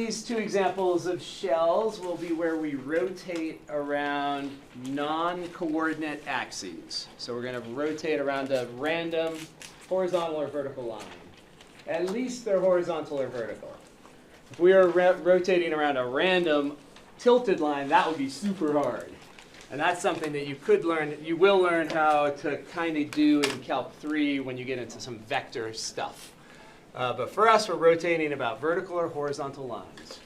these two examples of shells will be where we rotate around non-coordinate axes. So we're going to rotate around a random horizontal or vertical line. At least they're horizontal or vertical. If we are rotating around a random tilted line, that would be super hard. And that's something that you could learn, you will learn how to kind of do in Calc 3 when you get into some vector stuff. But for us, we're rotating about vertical or horizontal lines.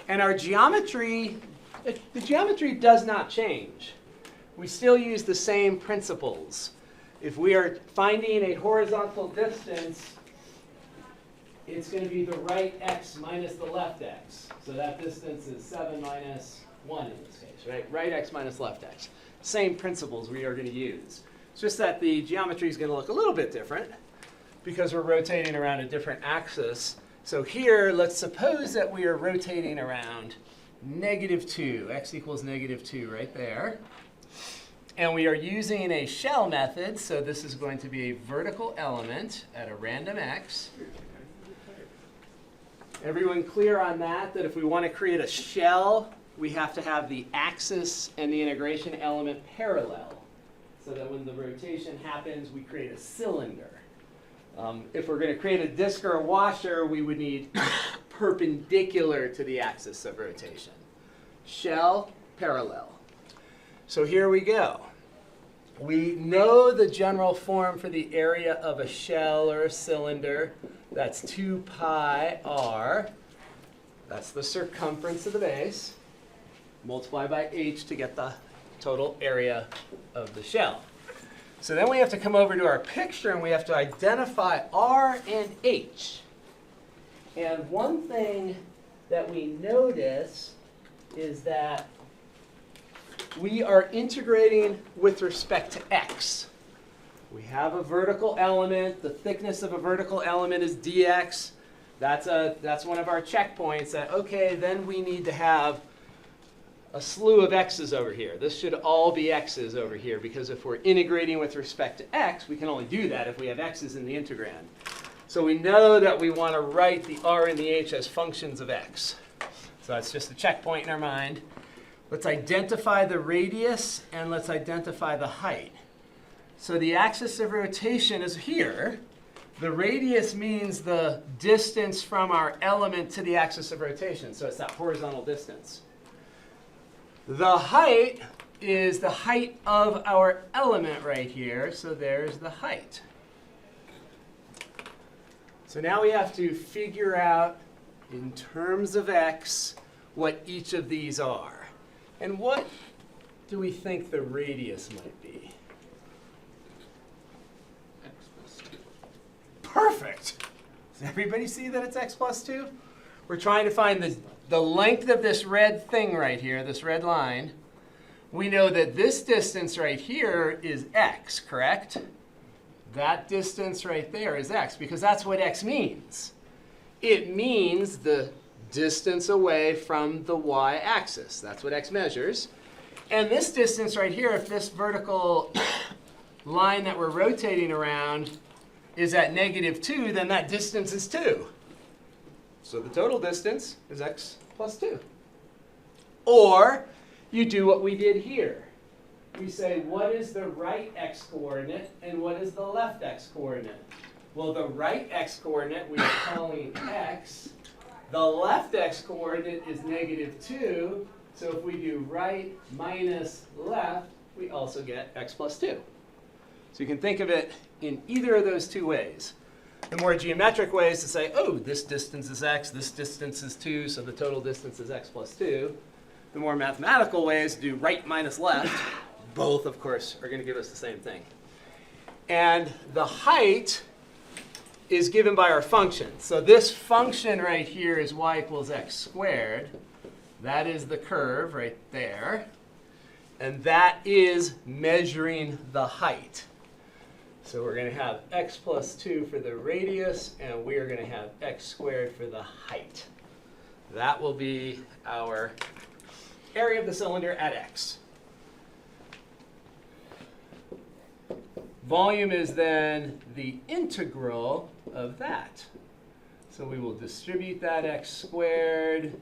And our geometry, the geometry does not change. We still use the same principles. If we are finding a horizontal distance, it's going to be the right x minus the left x. So that distance is 7 minus 1 in this case, right? Right x minus left x. Same principles we are going to use. It's just that the geometry is going to look a little bit different because we're rotating around a different axis. So here, let's suppose that we are rotating around -2. X equals -2 right there. And we are using a shell method, so this is going to be a vertical element at a random x. Everyone clear on that? That if we want to create a shell, we have to have the axis and the integration element parallel, so that when the rotation happens, we create a cylinder. If we're going to create a disk or a washer, we would need perpendicular to the axis of rotation. Shell, parallel. So here we go. We know the general form for the area of a shell or a cylinder. That's 2 pi r. That's the circumference of the base. Multiply by h to get the total area of the shell. So then we have to come over to our picture and we have to identify r and h. And one thing that we notice is that we are integrating with respect to x. We have a vertical element. The thickness of a vertical element is dx. That's one of our checkpoints that, okay, then we need to have a slew of x's over here. This should all be x's over here, because if we're integrating with respect to x, we can only do that if we have x's in the integrand. So we know that we want to write the r and the h as functions of x. So that's just a checkpoint in our mind. Let's identify the radius, and let's identify the height. So the axis of rotation is here. The radius means the distance from our element to the axis of rotation. So it's that horizontal distance. The height is the height of our element right here. So there's the height. So now we have to figure out, in terms of x, what each of these are. And what do we think the radius might be? X plus 2. Perfect. Does everybody see that it's x plus 2? We're trying to find the length of this red thing right here, this red line. We know that this distance right here is x, correct? That distance right there is x, because that's what x means. It means the distance away from the y-axis. That's what x measures. And this distance right here, if this vertical line that we're rotating around is at -2, then that distance is 2. So the total distance is x plus 2. Or you do what we did here. We say, what is the right x-coordinate and what is the left x-coordinate? Well, the right x-coordinate we are calling x. The left x-coordinate is -2. So if we do right minus left, we also get x plus 2. So you can think of it in either of those two ways. The more geometric way is to say, oh, this distance is x, this distance is 2, so the total distance is x plus 2. The more mathematical way is to do right minus left. Both, of course, are going to give us the same thing. And the height is given by our function. So this function right here is y equals x squared. That is the curve right there. And that is measuring the height. So we're going to have x plus 2 for the radius, and we are going to have x squared for the height. That will be our area of the cylinder at x. Volume is then the integral of that. So we will distribute that x squared.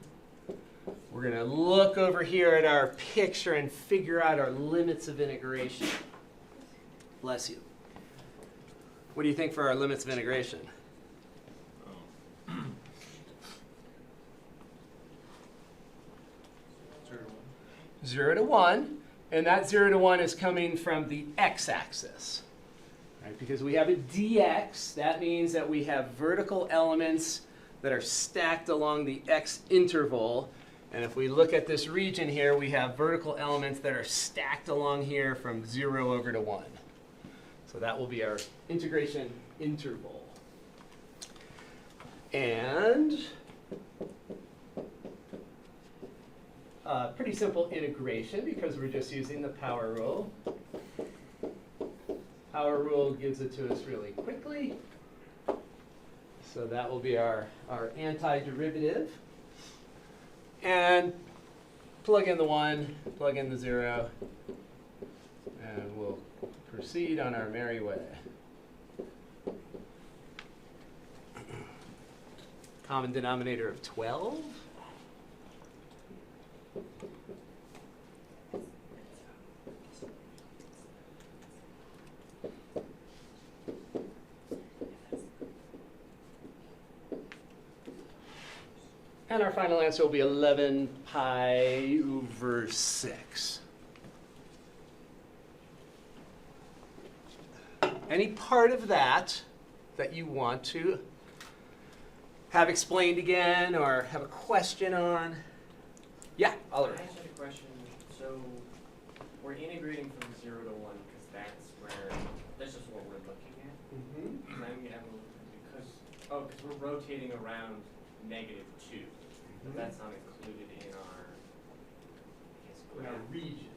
We're going to look over here at our picture and figure out our limits of integration. Bless you. What do you think for our limits of integration? 0 to 1. And that 0 to 1 is coming from the x-axis. Right? Because we have a dx, that means that we have vertical elements that are stacked along the x interval. And if we look at this region here, we have vertical elements that are stacked along here from 0 over to 1. So that will be our integration interval. And pretty simple integration because we're just using the power rule. Power rule gives it to us really quickly. So that will be our antiderivative. And plug in the 1, plug in the 0, and we'll proceed on our merry way. Common denominator of 12. And our final answer will be 11 pi over 6. Any part of that you want to have explained again or have a question on? Yeah, Oliver. I just had a question. So we're integrating from 0 to 1 because that's just what we're looking at. Mm-hmm. Because we're rotating around -2. But that's not included in our region.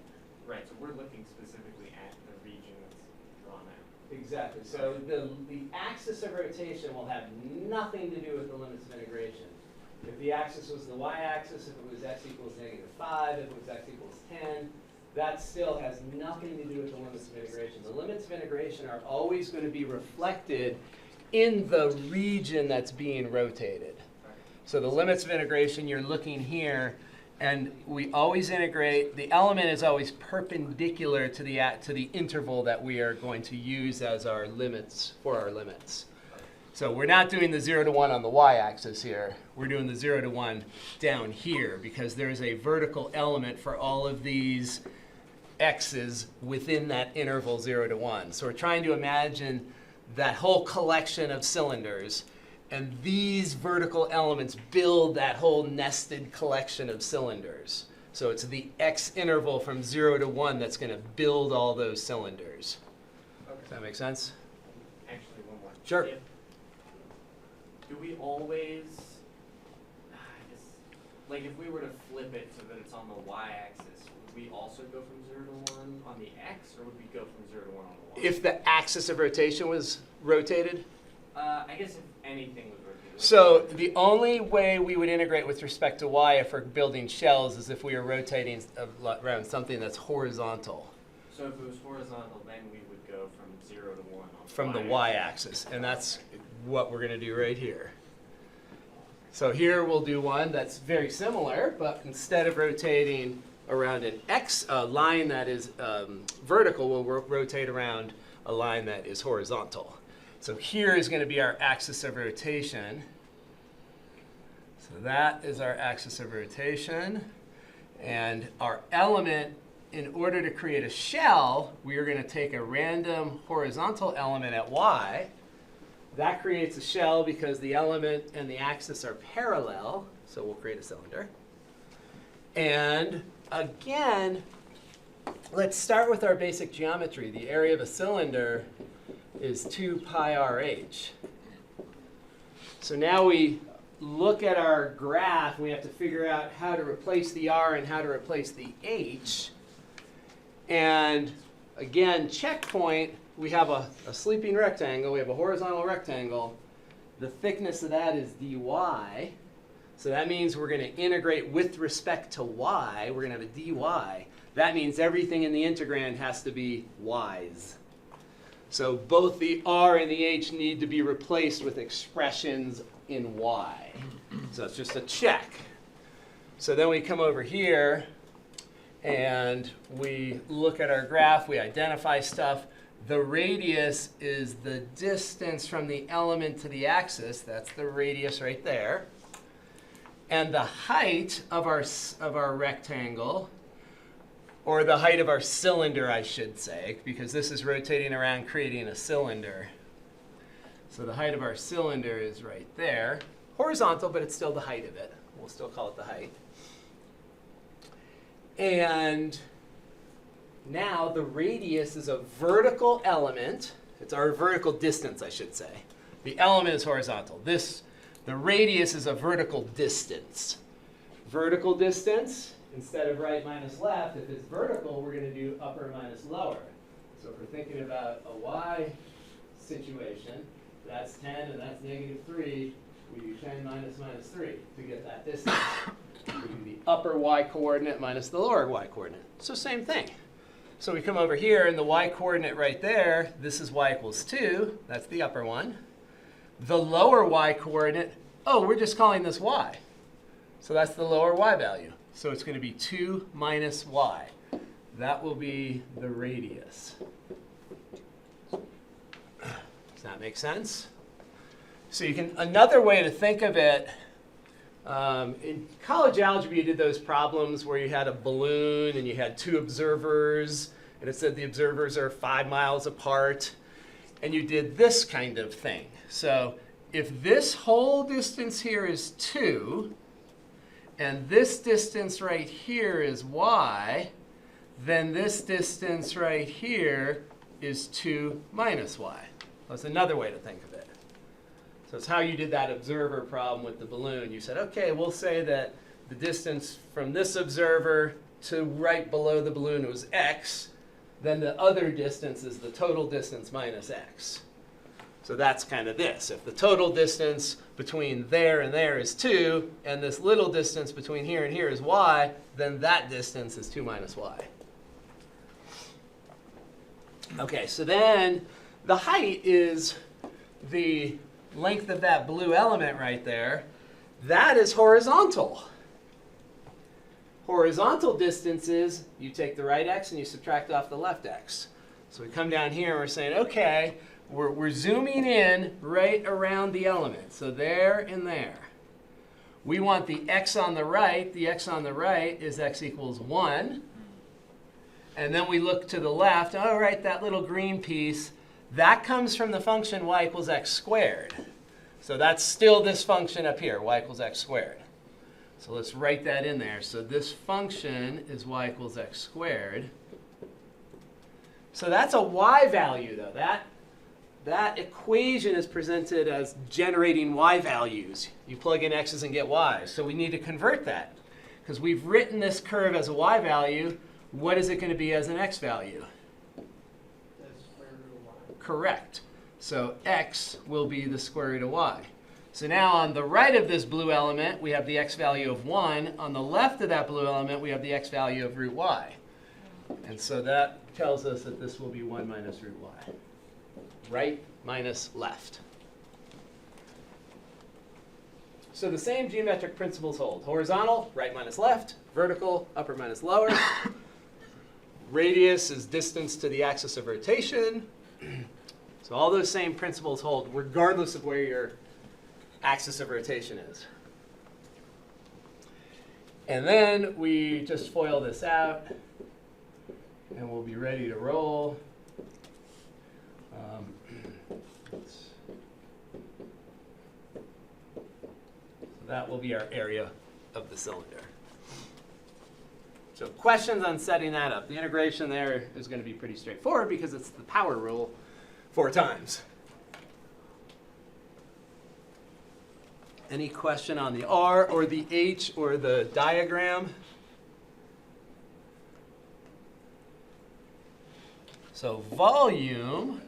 Right, so we're looking specifically at the region that's drawn out. Exactly. So the axis of rotation will have nothing to do with the limits of integration. If the axis was the y-axis, if it was x equals -5, if it was x equals 10, that still has nothing to do with the limits of integration. The limits of integration are always going to be reflected in the region that's being rotated. So the limits of integration, you're looking here, and we always integrate. The element is always perpendicular to the interval that we are going to use as our limits for our limits. So we're not doing the 0 to 1 on the y-axis here. We're doing the 0 to 1 down here because there's a vertical element for all of these x's within that interval 0 to 1. So we're trying to imagine that whole collection of cylinders. And these vertical elements build that whole nested collection of cylinders. So it's the x interval from 0 to 1 that's going to build all those cylinders. Okay. Does that make sense? Actually, one more. Sure. Do we always, like if we were to flip it so that it's on the y-axis, would we also go from 0 to 1 on the x, or would we go from 0 to 1 on the y? If the axis of rotation was rotated? I guess if anything was rotated. So the only way we would integrate with respect to y if we're building shells is if we are rotating around something that's horizontal. So if it was horizontal, then we would go from 0 to 1 on from the y-axis, and that's what we're going to do right here. So here we'll do one that's very similar, but instead of rotating around an line that is vertical, we'll rotate around a line that is horizontal. So here is going to be our axis of rotation. So that is our axis of rotation. And our element, in order to create a shell, we are going to take a random horizontal element at y. That creates a shell because the element and the axis are parallel. So we'll create a cylinder. And again, let's start with our basic geometry. The area of a cylinder is 2 pi rh. So now we look at our graph, and we have to figure out how to replace the r and how to replace the h. And again, checkpoint, we have a sleeping rectangle. We have a horizontal rectangle. The thickness of that is dy. So that means we're going to integrate with respect to y. We're going to have a dy. That means everything in the integrand has to be y's. So both the r and the h need to be replaced with expressions in y. So it's just a check. So then we come over here and we look at our graph, we identify stuff. The radius is the distance from the element to the axis. That's the radius right there. And the height of our rectangle, or the height of our cylinder, I should say, because this is rotating around creating a cylinder. So the height of our cylinder is right there. Horizontal, but it's still the height of it. We'll still call it the height. And now the radius is a vertical element. It's our vertical distance, I should say. The element is horizontal. The radius is a vertical distance. Vertical distance, instead of right minus left, if it's vertical, we're going to do upper minus lower. So if we're thinking about a y situation, that's 10 and that's negative 3. We do 10 minus minus 3 to get that distance. We do the upper y coordinate minus the lower y coordinate. So same thing. So we come over here, and the y coordinate right there, this is y equals 2. That's the upper one. The lower y coordinate, oh, we're just calling this y. So that's the lower y value. So it's going to be 2 minus y. That will be the radius. Does that make sense? So you can, another way to think of it, in college algebra you did those problems where you had a balloon and you had two observers and it said the observers are 5 miles apart, and you did this kind of thing. So if this whole distance here is 2 and this distance right here is y, then this distance right here is 2 minus y. That's another way to think of it. So it's how you did that observer problem with the balloon. You said, okay, we'll say that the distance from this observer to right below the balloon was x. Then the other distance is the total distance minus x. So that's kind of this. If the total distance between there and there is 2, and this little distance between here and here is y, then that distance is 2 minus y. Okay, so then the height is the length of that blue element right there. That is horizontal. Horizontal distances, you take the right x and you subtract off the left x. So we come down here and we're saying, okay, we're zooming in right around the element. So there and there. We want the x on the right. The x on the right is x equals 1. And then we look to the left. All right, that little green piece, that comes from the function y equals x squared. So that's still this function up here, y equals x squared. So let's write that in there. So this function is y equals x squared. So that's a y value, though. That equation is presented as generating y values. You plug in x's and get y's. So we need to convert that. Because we've written this curve as a y value. What is it going to be as an x value? The square root of y. Correct. So x will be the square root of y. So now on the right of this blue element, we have the x value of 1. On the left of that blue element, we have the x value of root y. And so that tells us that this will be 1 minus root y. Right minus left. So the same geometric principles hold. Horizontal, right minus left. Vertical, upper minus lower. Radius is distance to the axis of rotation. So all those same principles hold regardless of where your axis of rotation is. And then we just FOIL this out, and we'll be ready to roll. So that will be our area of the cylinder. So questions on setting that up. The integration there is going to be pretty straightforward because it's the power rule 4 times. Any question on the R or the H or the diagram? So volume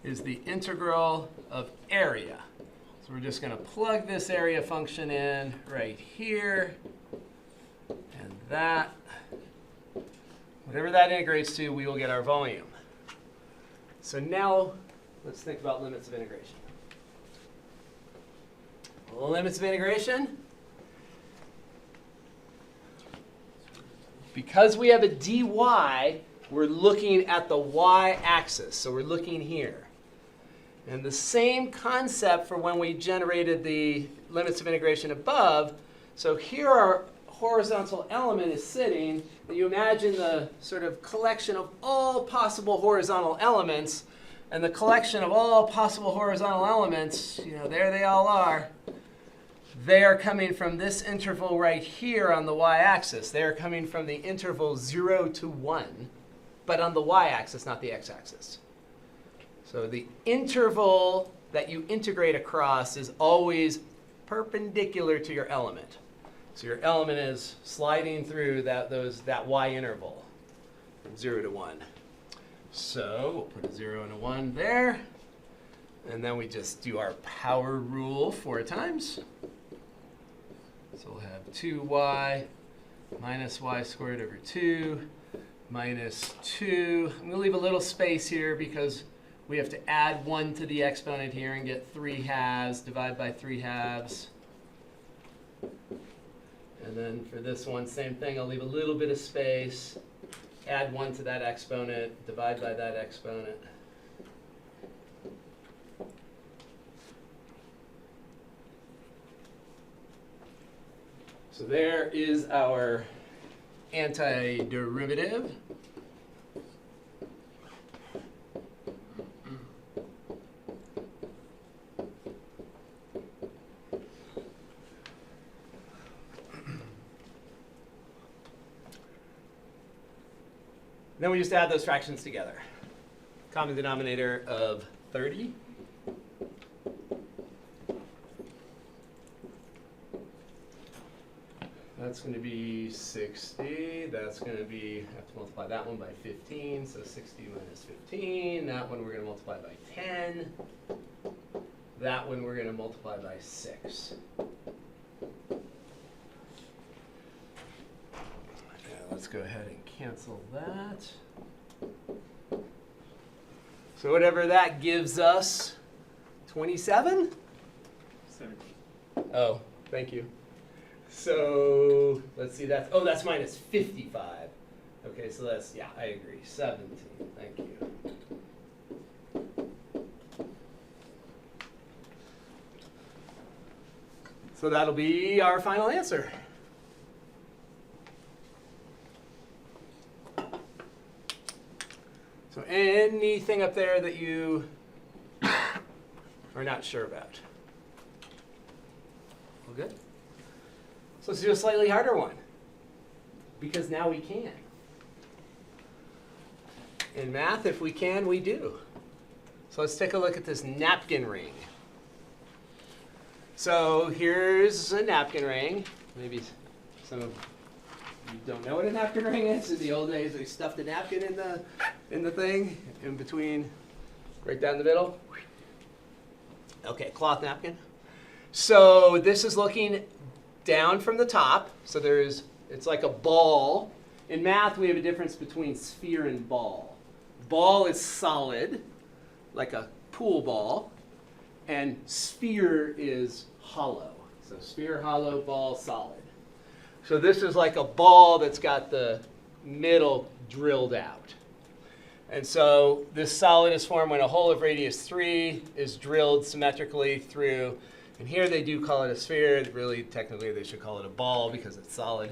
is the integral of area. So we're just going to plug this area function in right here. And that, whatever that integrates to, we will get our volume. So now let's think about limits of integration. limits of integration. Because we have a dy, we're looking at the y-axis. So we're looking here. And the same concept for when we generated the limits of integration above. So here our horizontal element is sitting. And you imagine the sort of collection of all possible horizontal elements. And the collection of all possible horizontal elements, there they all are. They are coming from this interval right here on the y-axis. They are coming from the interval 0 to 1, but on the y-axis, not the x-axis. So the interval that you integrate across is always perpendicular to your element. So your element is sliding through that y interval from 0 to 1. So we'll put a 0 and a 1 there. And then we just do our power rule 4 times. So we'll have 2y minus y squared over 2 minus 2. I'm going to leave a little space here because we have to add 1 to the exponent here and get 3 halves, divide by 3 halves. And then for this one, same thing. I'll leave a little bit of space, add 1 to that exponent, divide by that exponent. So there is our antiderivative. Then we just add those fractions together. Common denominator of 30. That's going to be 60. That's going to be, I have to multiply that one by 15. So 60 minus 15. That one we're going to multiply by 10. That one we're going to multiply by 6. Let's go ahead and cancel that. So whatever that gives us, 27? 17. Oh, thank you. So let's see, that's minus 55. Okay, so that's, yeah, I agree, 17. Thank you. So that'll be our final answer. So anything up there that you are not sure about? All good? So let's do a slightly harder one, because now we can. In math, if we can, we do. So let's take a look at this napkin ring. So here's a napkin ring. Maybe some of you don't know what a napkin ring is. In the old days, they stuffed a napkin in the thing, in between, right down the middle. Okay, cloth napkin. So this is looking down from the top. So it's like a ball. In math, we have a difference between sphere and ball. Ball is solid, like a pool ball, and sphere is hollow. So sphere, hollow, ball, solid. So this is like a ball that's got the middle drilled out. And so this solid is formed when a hole of radius 3 is drilled symmetrically through. And here they do call it a sphere. Really, technically, they should call it a ball because it's solid.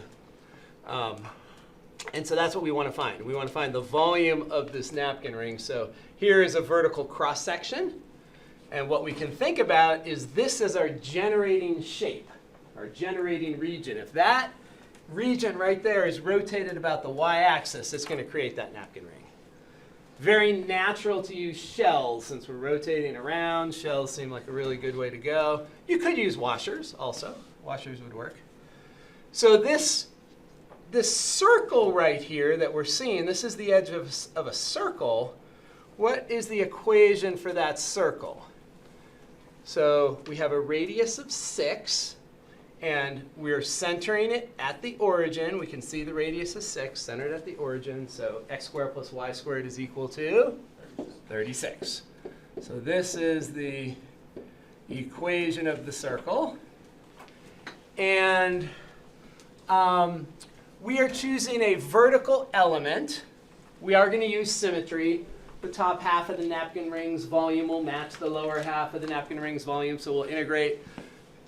And so that's what we want to find. We want to find the volume of this napkin ring. So here is a vertical cross-section. And what we can think about is this as our generating shape, our generating region. If that region right there is rotated about the y-axis, it's going to create that napkin ring. Very natural to use shells since we're rotating around. Shells seem like a really good way to go. You could use washers also. Washers would work. So this circle right here that we're seeing, this is the edge of a circle. What is the equation for that circle? So we have a radius of 6, and we're centering it at the origin. We can see the radius is 6, centered at the origin. So x squared plus y squared is equal to 36. So this is the equation of the circle. And we are choosing a vertical element. We are going to use symmetry. The top half of the napkin ring's volume will match the lower half of the napkin ring's volume, so we'll integrate.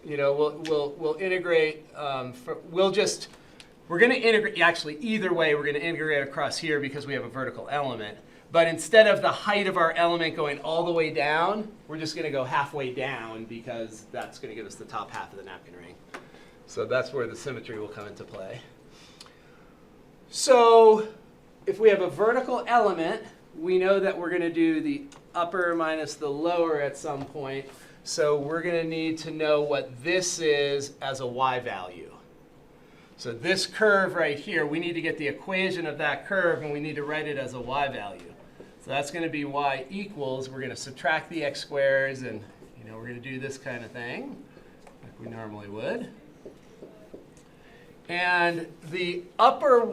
You know, we'll integrate. We're going to integrate. Actually, either way, we're going to integrate across here because we have a vertical element. But instead of the height of our element going all the way down, we're just going to go halfway down because that's going to give us the top half of the napkin ring. So that's where the symmetry will come into play. So if we have a vertical element, we know that we're going to do the upper minus the lower at some point. So we're going to need to know what this is as a y value. So this curve right here, we need to get the equation of that curve, and we need to write it as a y value. So that's going to be y equals, we're going to subtract the x squares, and we're going to do this kind of thing, like we normally would. And the upper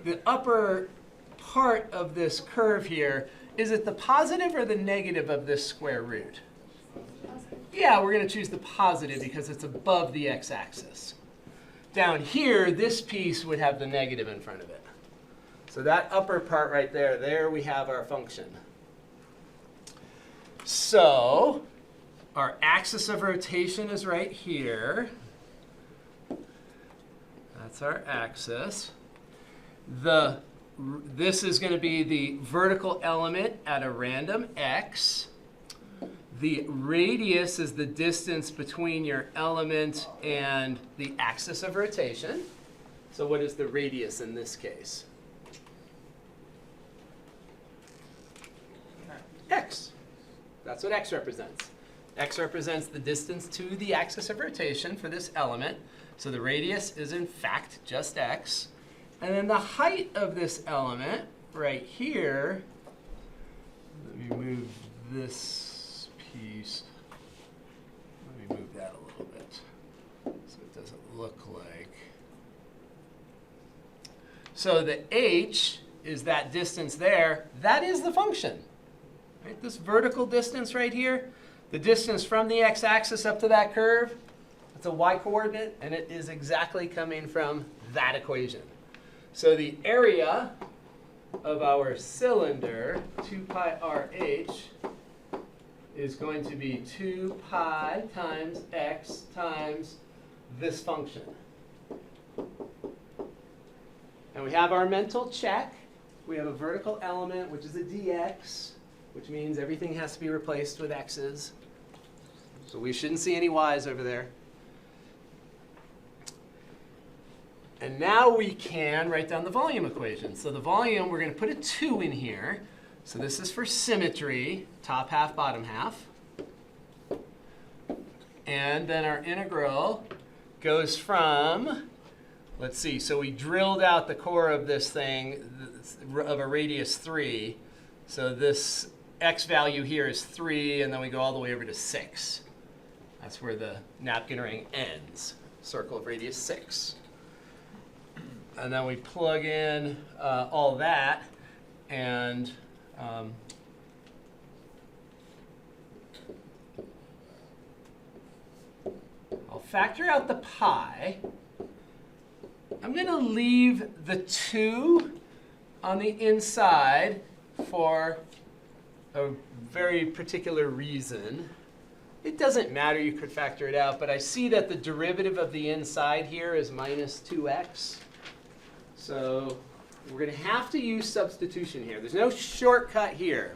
the upper part of this curve here, is it the positive or the negative of this square root? Yeah, we're going to choose the positive because it's above the x-axis. Down here, this piece would have the negative in front of it. So that upper part right there, there we have our function. So our axis of rotation is right here. That's our axis. This is going to be the vertical element at a random x. The radius is the distance between your element and the axis of rotation. So what is the radius in this case? X. That's what x represents. X represents the distance to the axis of rotation for this element. So the radius is in fact just x. And then the height of this element right here, let me move this piece. Let me move that a little bit so it doesn't look like. So the h is that distance there. That is the function. Right? This vertical distance right here, the distance from the x-axis up to that curve, it's a y-coordinate, and it is exactly coming from that equation. So the area of our cylinder, 2 pi rh, is going to be 2 pi times x times this function. And we have our mental check. We have a vertical element, which is a dx, which means everything has to be replaced with x's. So we shouldn't see any y's over there. And now we can write down the volume equation. So the volume, we're going to put a 2 in here. So this is for symmetry, top half, bottom half. And then our integral goes from, let's see, so we drilled out the core of this thing of a radius 3. So this x value here is 3, and then we go all the way over to 6. That's where the napkin ring ends, circle of radius 6. And then we plug in all that, and I'll factor out the pi. I'm going to leave the 2 on the inside for a very particular reason. It doesn't matter, you could factor it out, but I see that the derivative of the inside here is minus 2x. So we're going to have to use substitution here. There's no shortcut here.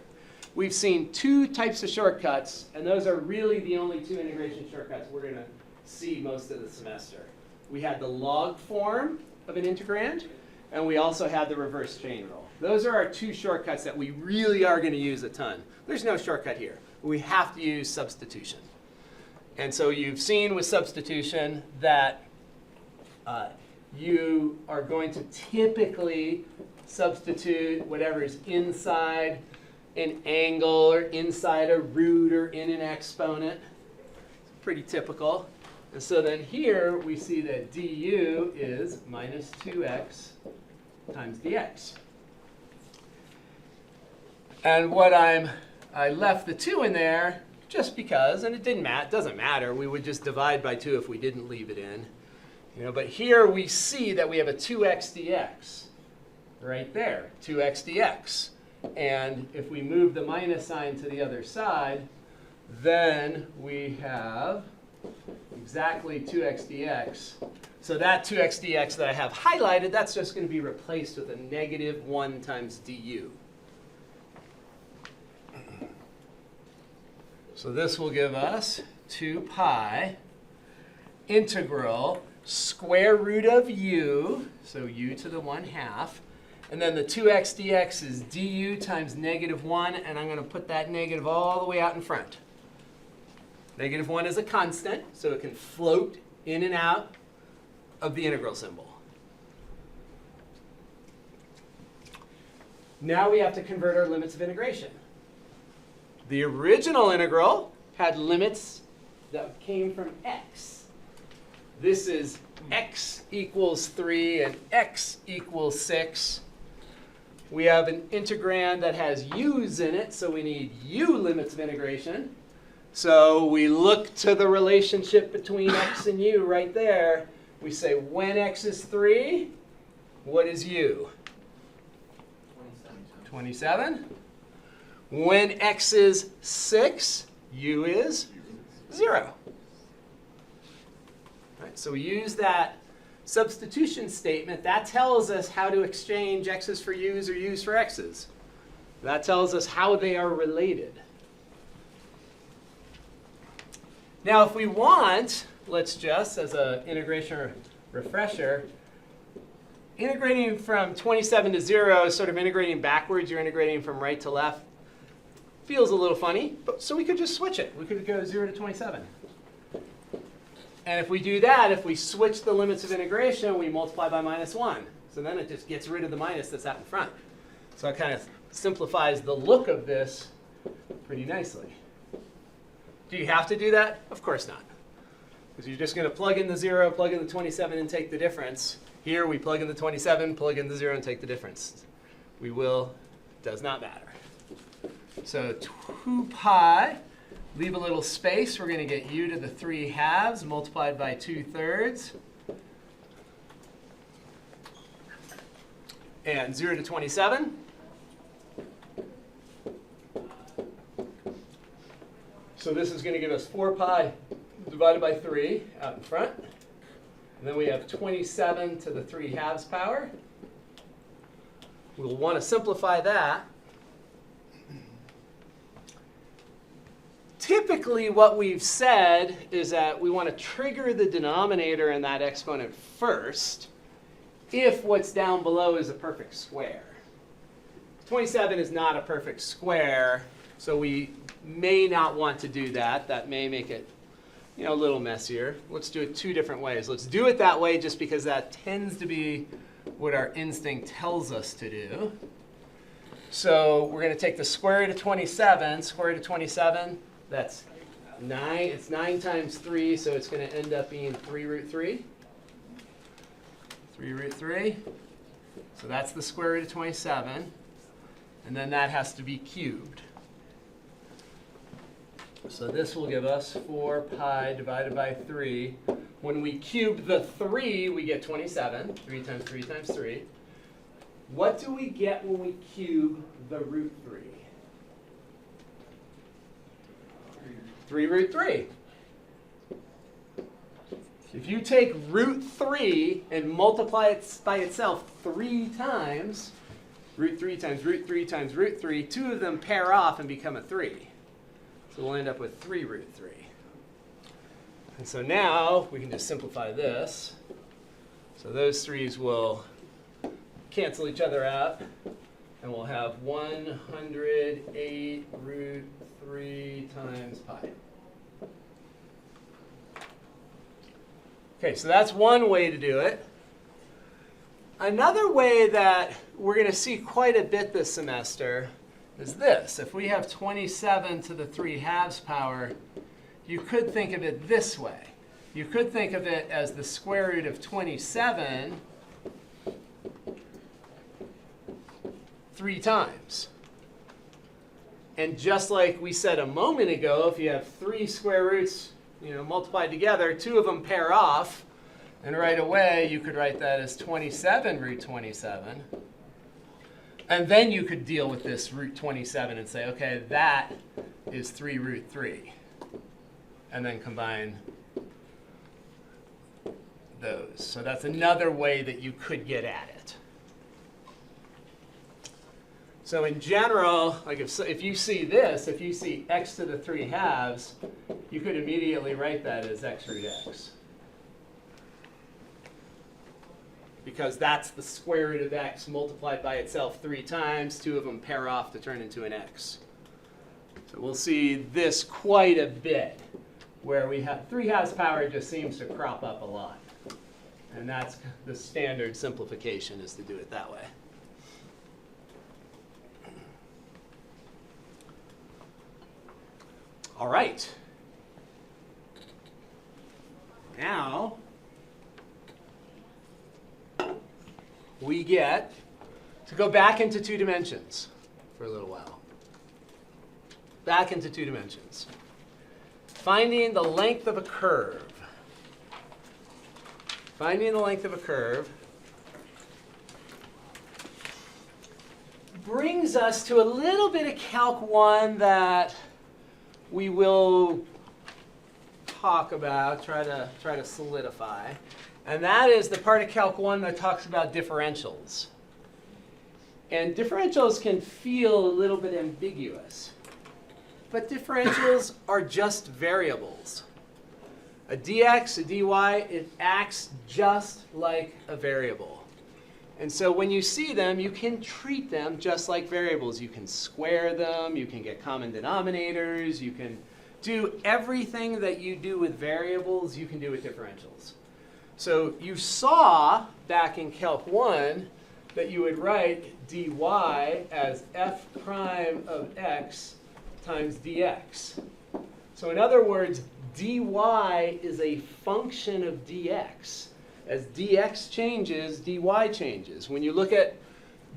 We've seen 2 types of shortcuts, and those are really the only 2 integration shortcuts we're going to see most of the semester. We had the log form of an integrand, and we also had the reverse chain rule. Those are our 2 shortcuts that we really are going to use a ton. There's no shortcut here. We have to use substitution. And so you've seen with substitution that you are going to typically substitute whatever is inside an angle or inside a root or in an exponent. It's pretty typical. And so then here we see that du is minus 2x times dx. And what I left the 2 in there just because, and it doesn't matter. We would just divide by 2 if we didn't leave it in. But here we see that we have a 2x dx right there, 2x dx. And if we move the minus sign to the other side, then we have exactly 2x dx. So that 2x dx that I have highlighted, that's just going to be replaced with a negative 1 times du. So this will give us 2 pi integral square root of u, so u to the 1/2. And then the 2x dx is du times negative 1, and I'm going to put that negative all the way out in front. Negative 1 is a constant, so it can float in and out of the integral symbol. Now we have to convert our limits of integration. The original integral had limits that came from x. This is x equals 3 and x equals 6. We have an integrand that has u's in it, so we need u limits of integration. So we look to the relationship between x and u right there. We say when x is 3, what is u? 27. When x is 6, u is 0. Right, so we use that substitution statement. That tells us how to exchange x's for u's or u's for x's. That tells us how they are related. Now, if we want, let's just, as an integration refresher, integrating from 27 to 0 is sort of integrating backwards. You're integrating from right to left. Feels a little funny, but so we could just switch it. We could go 0 to 27. And if we do that, if we switch the limits of integration, we multiply by minus 1. So then it just gets rid of the minus that's out in front. So it kind of simplifies the look of this pretty nicely. Do you have to do that? Of course not. Because you're just going to plug in the 0, plug in the 27, and take the difference. Here we plug in the 27, plug in the 0, and take the difference. We will, does not matter. So 2 pi, leave a little space. We're going to get u to the 3/2 multiplied by 2/3. And 0 to 27. So this is going to give us 4 pi divided by 3 out in front. And then we have 27 to the 3/2 power. We'll want to simplify that. Typically, what we've said is that we want to trigger the denominator in that exponent first if what's down below is a perfect square. 27 is not a perfect square, so we may not want to do that. That may make it a little messier. Let's do it 2 different ways. Let's do it that way just because that tends to be what our instinct tells us to do. So we're going to take the square root of 27. Square root of 27, that's 9. It's 9 times 3, so it's going to end up being 3 root 3. 3 root 3. So that's the square root of 27. And then that has to be cubed. So this will give us 4 pi divided by 3. When we cube the 3, we get 27. 3 times 3 times 3. What do we get when we cube the root 3? 3 root 3. If you take root 3 and multiply it by itself 3 times, root 3 times root 3 times root 3, 2 of them pair off and become a 3. So we'll end up with 3 root 3. And so now we can just simplify this. So those 3's will cancel each other out. And we'll have 108 root 3 times pi. Okay, so that's one way to do it. Another way that we're going to see quite a bit this semester is this. If we have 27 to the 3/2 power, you could think of it this way. You could think of it as the square root of 27 3 times. And just like we said a moment ago, if you have 3 square roots, multiplied together, 2 of them pair off, and right away you could write that as 27 root 27. And then you could deal with this root 27 and say, okay, that is 3 root 3. And then combine those. So that's another way that you could get at it. So in general, like if you see this, if you see x to the 3 halves, you could immediately write that as x root x. Because that's the square root of x multiplied by itself 3 times. 2 of them pair off to turn into an x. So we'll see this quite a bit, where we have 3 halves power just seems to crop up a lot. And that's the standard simplification, is to do it that way. All right. Now, we get to go back into 2 dimensions for a little while. Back into 2 dimensions. Finding the length of a curve. Finding the length of a curve brings us to a little bit of Calc 1 that we will talk about, try to solidify. And that is the part of Calc 1 that talks about differentials. And differentials can feel a little bit ambiguous. But differentials are just variables. A dx, a dy, it acts just like a variable. And so when you see them, you can treat them just like variables. You can square them, you can get common denominators, you can do everything that you do with variables, you can do with differentials. So you saw back in Calc 1 that you would write dy as f prime of x times dx. So in other words, dy is a function of dx. As dx changes, dy changes. When you look at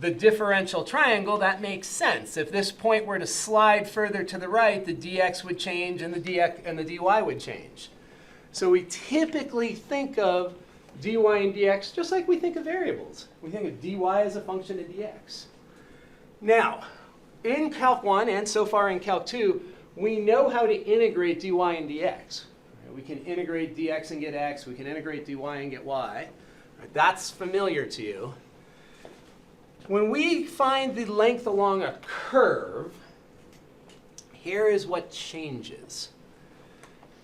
the differential triangle, that makes sense. If this point were to slide further to the right, the dx would change and the dy would change. So we typically think of dy and dx just like we think of variables. We think of dy as a function of dx. Now, in Calc 1 and so far in Calc 2, we know how to integrate dy and dx. We can integrate dx and get x. We can integrate dy and get y. That's familiar to you. When we find the length along a curve, here is what changes.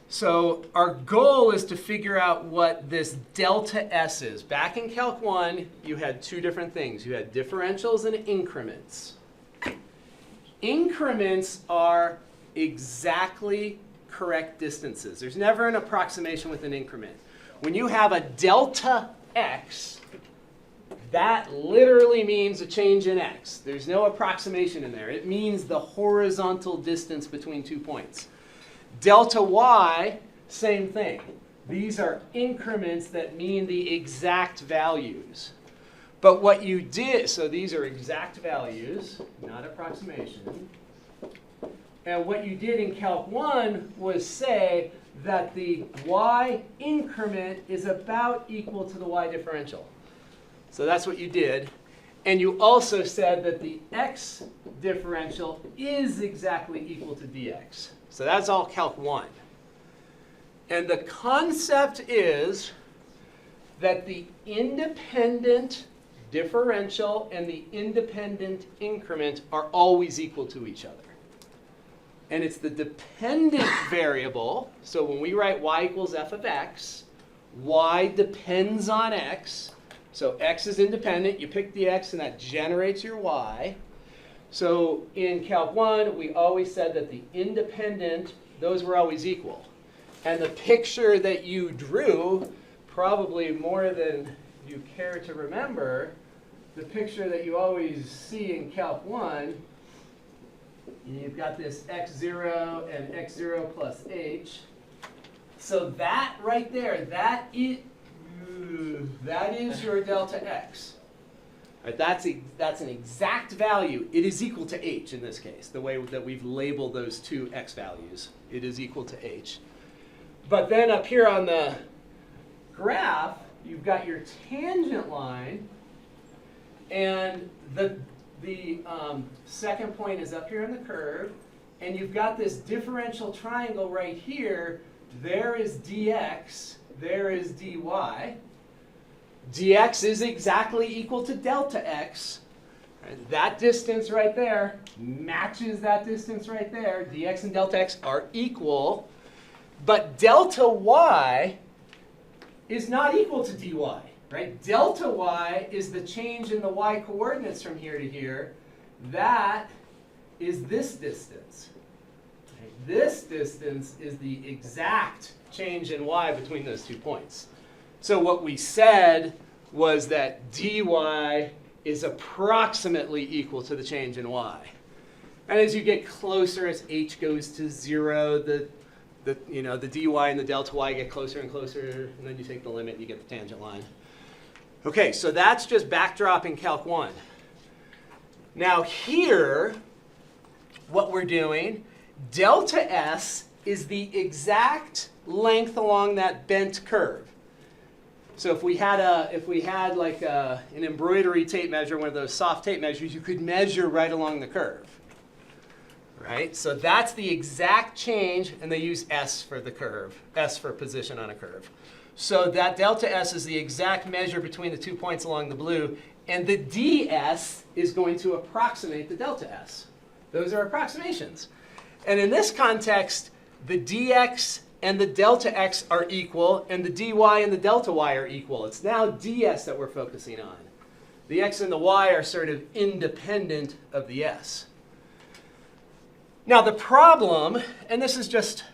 So our goal is to figure out what this delta s is. Back in Calc 1, you had 2 different things. You had differentials and increments. Increments are exactly correct distances. There's never an approximation with an increment. When you have a delta x, that literally means a change in x. There's no approximation in there. It means the horizontal distance between 2 points. Delta y, same thing. These are increments that mean the exact values. But what you did, so these are exact values, not approximation. And what you did in Calc 1 was say that the y increment is about equal to the y differential. So that's what you did. And you also said that the x differential is exactly equal to dx. So that's all Calc 1. And the concept is that the independent differential and the independent increment are always equal to each other. And it's the dependent variable. So when we write y equals f of x, y depends on x. So x is independent. You pick the x, and that generates your y. So in Calc 1, we always said that the independent, those were always equal. And the picture that you drew, probably more than you care to remember, the picture that you always see in Calc 1, you've got this x0 and x0 plus h. So that right there, that is your delta x. Right, that's an exact value. It is equal to h in this case, the way that we've labeled those two x values. It is equal to h. But then up here on the graph, you've got your tangent line, and the second point is up here on the curve, and you've got this differential triangle right here. There is dx, there is dy. Dx is exactly equal to delta x. Right? That distance right there matches that distance right there. Dx and delta x are equal. But delta y is not equal to dy. Right? Delta y is the change in the y coordinates from here to here. That is this distance. Right? This distance is the exact change in y between those 2 points. So what we said was that dy is approximately equal to the change in y. And as you get closer, as h goes to 0, the dy and the delta y get closer and closer, and then you take the limit and you get the tangent line. Okay, so that's just backdropping Calc 1. Now here, what we're doing, delta s is the exact length along that bent curve. So if we had like an embroidery tape measure, one of those soft tape measures, you could measure right along the curve. Right? So that's the exact change, and they use s for the curve, s for position on a curve. So that delta s is the exact measure between the 2 points along the blue, and the ds is going to approximate the delta s. Those are approximations. And in this context, the dx and the delta x are equal, and the dy and the delta y are equal. It's now ds that we're focusing on. The x and the y are sort of independent of the s. Now the problem, and this is just,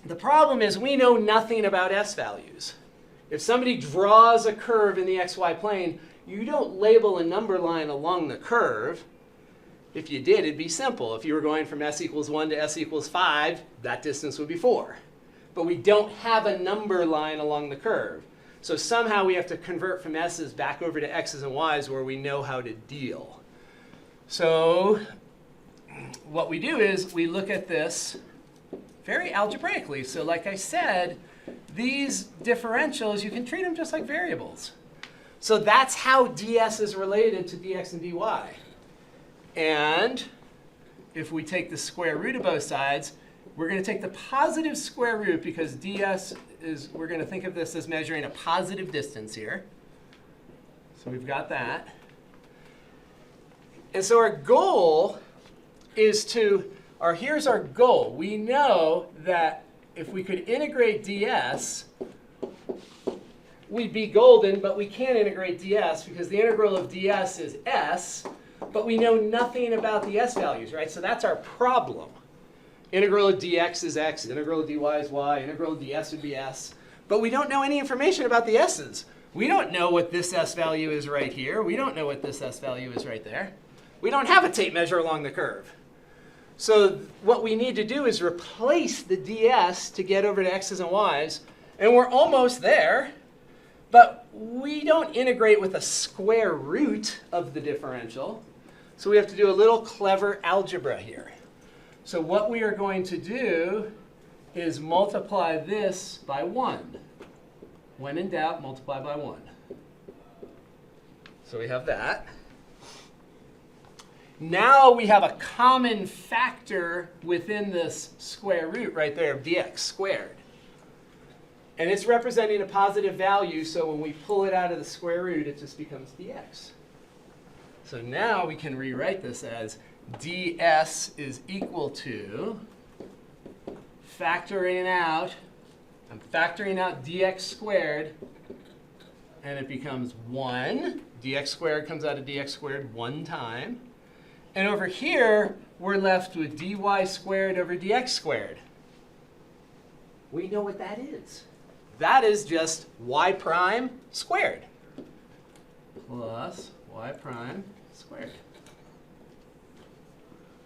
the problem is we know nothing about s values. If somebody draws a curve in the xy plane, you don't label a number line along the curve. If you did, it'd be simple. If you were going from s equals 1 to s equals 5, that distance would be 4. But we don't have a number line along the curve. So somehow we have to convert from s's back over to x's and y's where we know how to deal. So what we do is we look at this very algebraically. So like I said, these differentials, you can treat them just like variables. So that's how ds is related to dx and dy. And if we take the square root of both sides, we're going to take the positive square root because ds is, we're going to think of this as measuring a positive distance here. So we've got that. And so our goal is to, or here's our goal. We know that if we could integrate ds, we'd be golden, but we can't integrate ds because the integral of ds is s. But we know nothing about the s values, right? So that's our problem. Integral of dx is x, integral of dy is y, integral of ds would be s. But we don't know any information about the s's. We don't know what this s value is right here. We don't know what this s value is right there. We don't have a tape measure along the curve. So what we need to do is replace the ds to get over to x's and y's. And we're almost there. But we don't integrate with a square root of the differential. So we have to do a little clever algebra here. So what we are going to do is multiply this by 1. When in doubt, multiply by 1. So we have that. Now we have a common factor within this square root right there of dx squared. And it's representing a positive value, so when we pull it out of the square root, it just becomes dx. So now we can rewrite this as ds is equal to, I'm factoring out dx squared, and it becomes 1. Dx squared comes out of dx squared 1 time. And over here, we're left with dy squared over dx squared. We know what that is. That is just y prime squared plus y prime squared.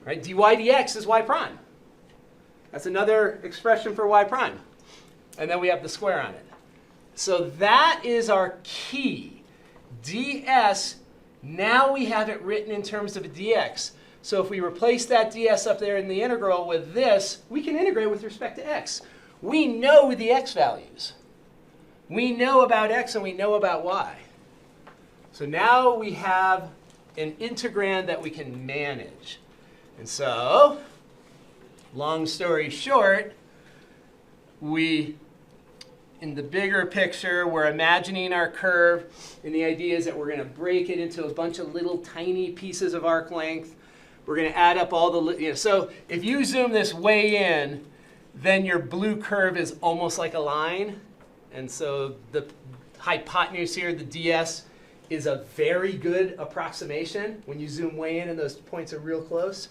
Right? dy dx is y prime. That's another expression for y prime. And then we have the square on it. So that is our key. ds, now we have it written in terms of a dx. So if we replace that ds up there in the integral with this, we can integrate with respect to x. We know the x values. We know about x and we know about y. So now we have an integrand that we can manage. And so, long story short, in the bigger picture, we're imagining our curve, and the idea is that we're going to break it into a bunch of little tiny pieces of arc length. We're going to add up all the, so if you zoom this way in, then your blue curve is almost like a line. And so the hypotenuse here, the ds, is a very good approximation when you zoom way in and those points are real close.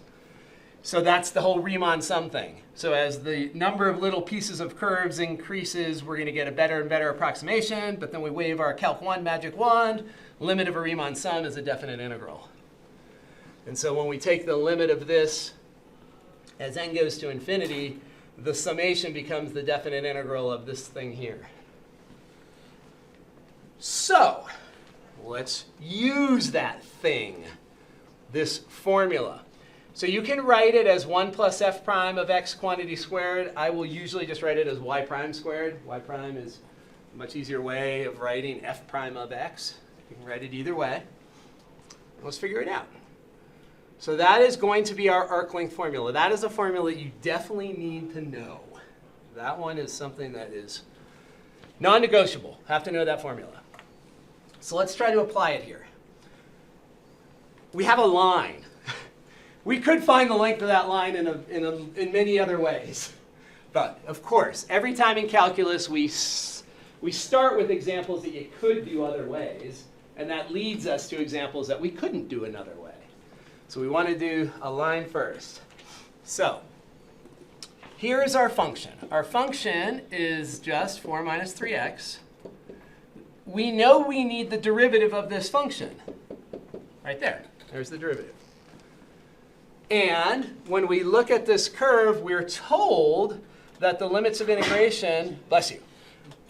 So that's the whole Riemann sum thing. So as the number of little pieces of curves increases, we're going to get a better and better approximation. But then we wave our Calc 1 magic wand. Limit of a Riemann sum is a definite integral. And so when we take the limit of this as n goes to infinity, the summation becomes the definite integral of this thing here. So let's use that thing, this formula. So you can write it as 1 plus f prime of x quantity squared. I will usually just write it as y prime squared. Y prime is a much easier way of writing f prime of x. You can write it either way. Let's figure it out. So that is going to be our arc length formula. That is a formula you definitely need to know. That one is something that is non-negotiable. Have to know that formula. So let's try to apply it here. We have a line. We could find the length of that line in many other ways. But of course, every time in calculus, we start with examples that you could do other ways. And that leads us to examples that we couldn't do another way. So we want to do a line first. So here is our function. Our function is just 4 minus 3x. We know we need the derivative of this function. Right there. There's the derivative. And when we look at this curve, we're told that the limits of integration, bless you,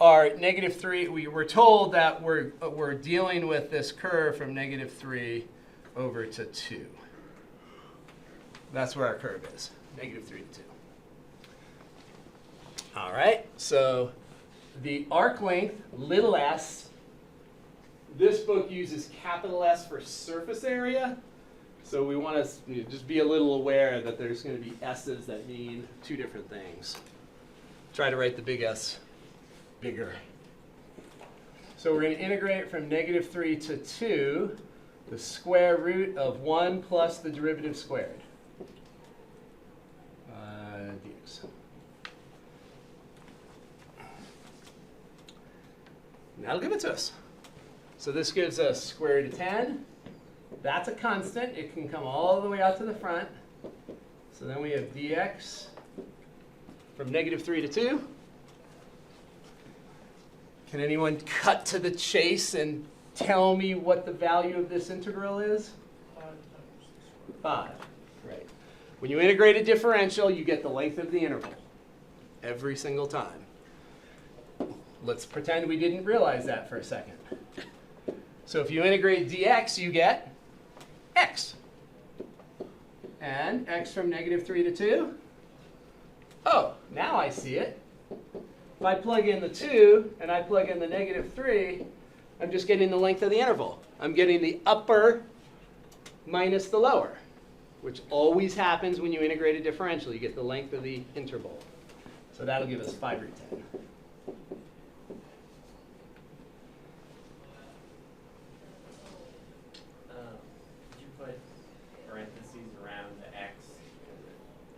are -3. We're told that we're dealing with this curve from -3 over to 2. That's where our curve is, -3 to 2. All right, so the arc length, little s, this book uses capital S for surface area. So we want to just be a little aware that there's going to be s's that mean two different things. Try to write the big S bigger. So we're going to integrate from -3 to 2, the square root of 1 plus the derivative squared. Dx. That'll give it to us. So this gives us square root of 10. That's a constant. It can come all the way out to the front. So then we have dx from -3 to 2. Can anyone cut to the chase and tell me what the value of this integral is? 5. Right. When you integrate a differential, you get the length of the interval every single time. Let's pretend we didn't realize that for a second. So if you integrate dx, you get x. And x from -3 to 2. Oh, now I see it. If I plug in the 2 and I plug in the -3, I'm just getting the length of the interval. I'm getting the upper minus the lower, which always happens when you integrate a differential. You get the length of the interval. So that'll give us 5 root 10. Did you put parentheses around the x?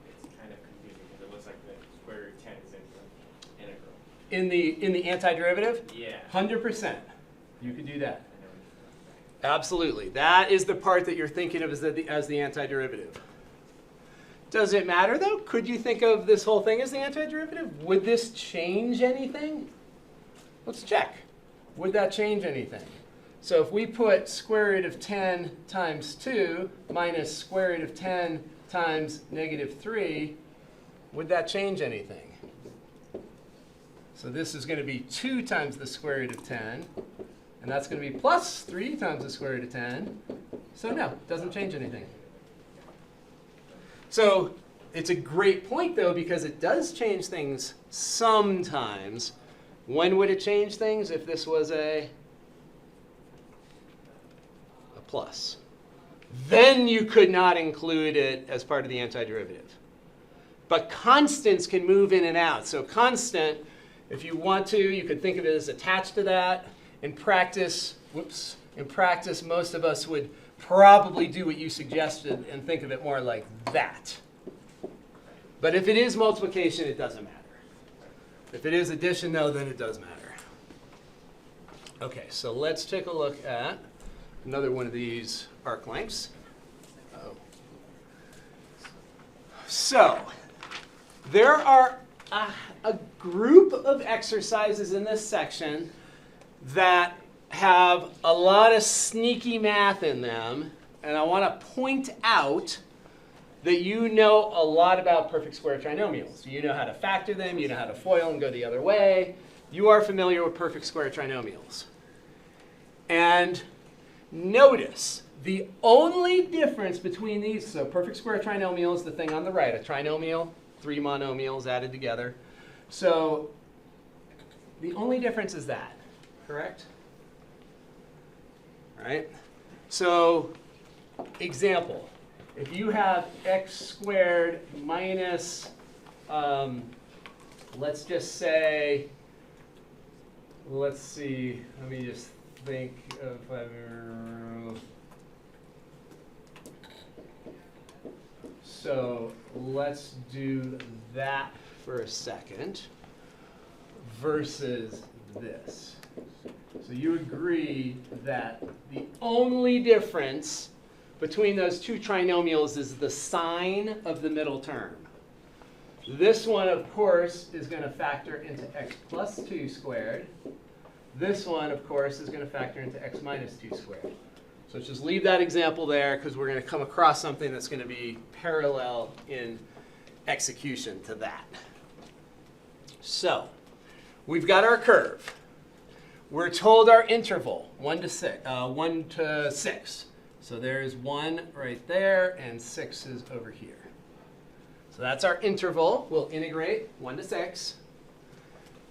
Because it's kind of confusing because it looks like the square root 10 is in the integral. In the antiderivative? Yeah. 100%. You could do that. I know. Absolutely. That is the part that you're thinking of as the antiderivative. Does it matter, though? Could you think of this whole thing as the antiderivative? Would this change anything? Let's check. Would that change anything? So if we put square root of 10 times 2 minus square root of 10 times -3, would that change anything? So this is going to be 2 times the square root of 10 And that's going to be plus 3 times the square root of 10. So no, it doesn't change anything. So it's a great point, though, because it does change things sometimes. When would it change things if this was a plus? Then you could not include it as part of the antiderivative. But constants can move in and out. So constant, if you want to, you could think of it as attached to that. In practice, most of us would probably do what you suggested and think of it more like that. But if it is multiplication, it doesn't matter. If it is addition, though, then it does matter. Okay, so let's take a look at another one of these arc lengths. So there are a group of exercises in this section that have a lot of sneaky math in them, and I want to point out that you know a lot about perfect square trinomials. You know how to factor them, you know how to FOIL and go the other way. You are familiar with perfect square trinomials. And notice the only difference between these, so perfect square trinomial is the thing on the right, a trinomial, 3 monomials added together. So the only difference is that, correct? All right. So example, if you have x squared minus, let's just say, let's see, let me just think of, so let's do that for a second versus this. So you agree that the only difference between those two trinomials is the sign of the middle term. This one, of course, is going to factor into x plus 2 squared. This one, of course, is going to factor into x minus 2 squared. So let's just leave that example there because we're going to come across something that's going to be parallel in execution to that. So we've got our curve. We're told our interval, 1 to 6. So there's 1 right there, and 6 is over here. So that's our interval. We'll integrate 1 to 6.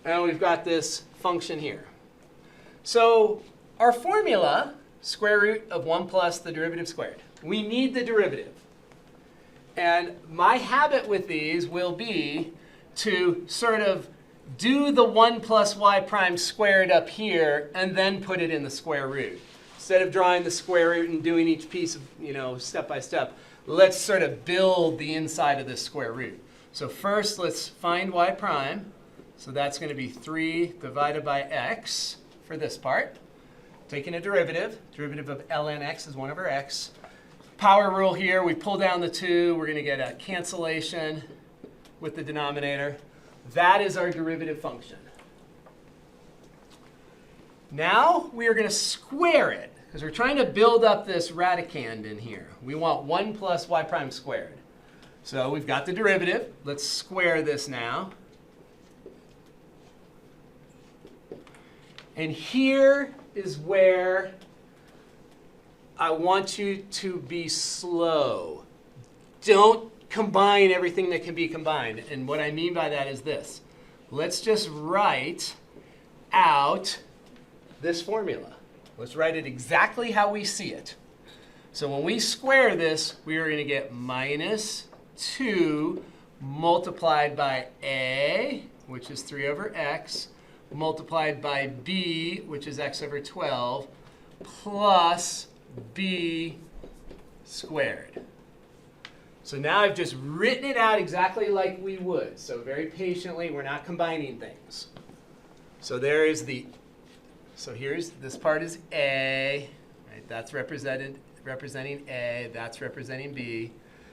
And we've got this function here. So our formula, square root of 1 plus the derivative squared. We need the derivative. And my habit with these will be to sort of do the 1 plus y prime squared up here and then put it in the square root. Instead of drawing the square root and doing each piece, step by step, let's sort of build the inside of this square root. So first, let's find y prime. So that's going to be 3 divided by x for this part. Taking a derivative. Derivative of ln x is 1 over x. Power rule here, we pull down the 2. We're going to get a cancellation with the denominator. That is our derivative function. Now we are going to square it, because we're trying to build up this radicand in here. We want 1 plus y prime squared. So we've got the derivative. Let's square this now. And here is where I want you to be slow. Don't combine everything that can be combined. And what I mean by that is this. Let's just write out this formula. Let's write it exactly how we see it. So when we square this, we are going to get minus 2 multiplied by a, which is 3 over x, multiplied by b, which is x over 12, plus b squared. So now I've just written it out exactly like we would. So very patiently, we're not combining things. So there is the, so here's, this part is a, right? That's representing a, that's representing b.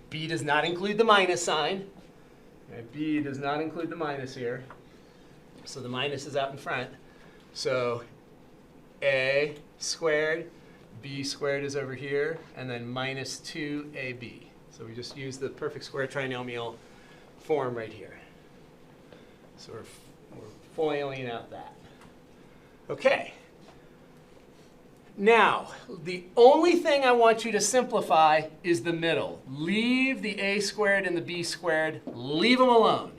B does not include the minus sign. Right? B does not include the minus here. So the minus is out in front. So a squared, b squared is over here, and then minus 2ab. So we just use the perfect square trinomial form right here. So we're foiling out that. Okay. Now, the only thing I want you to simplify is the middle. Leave the a squared and the b squared. Leave them alone.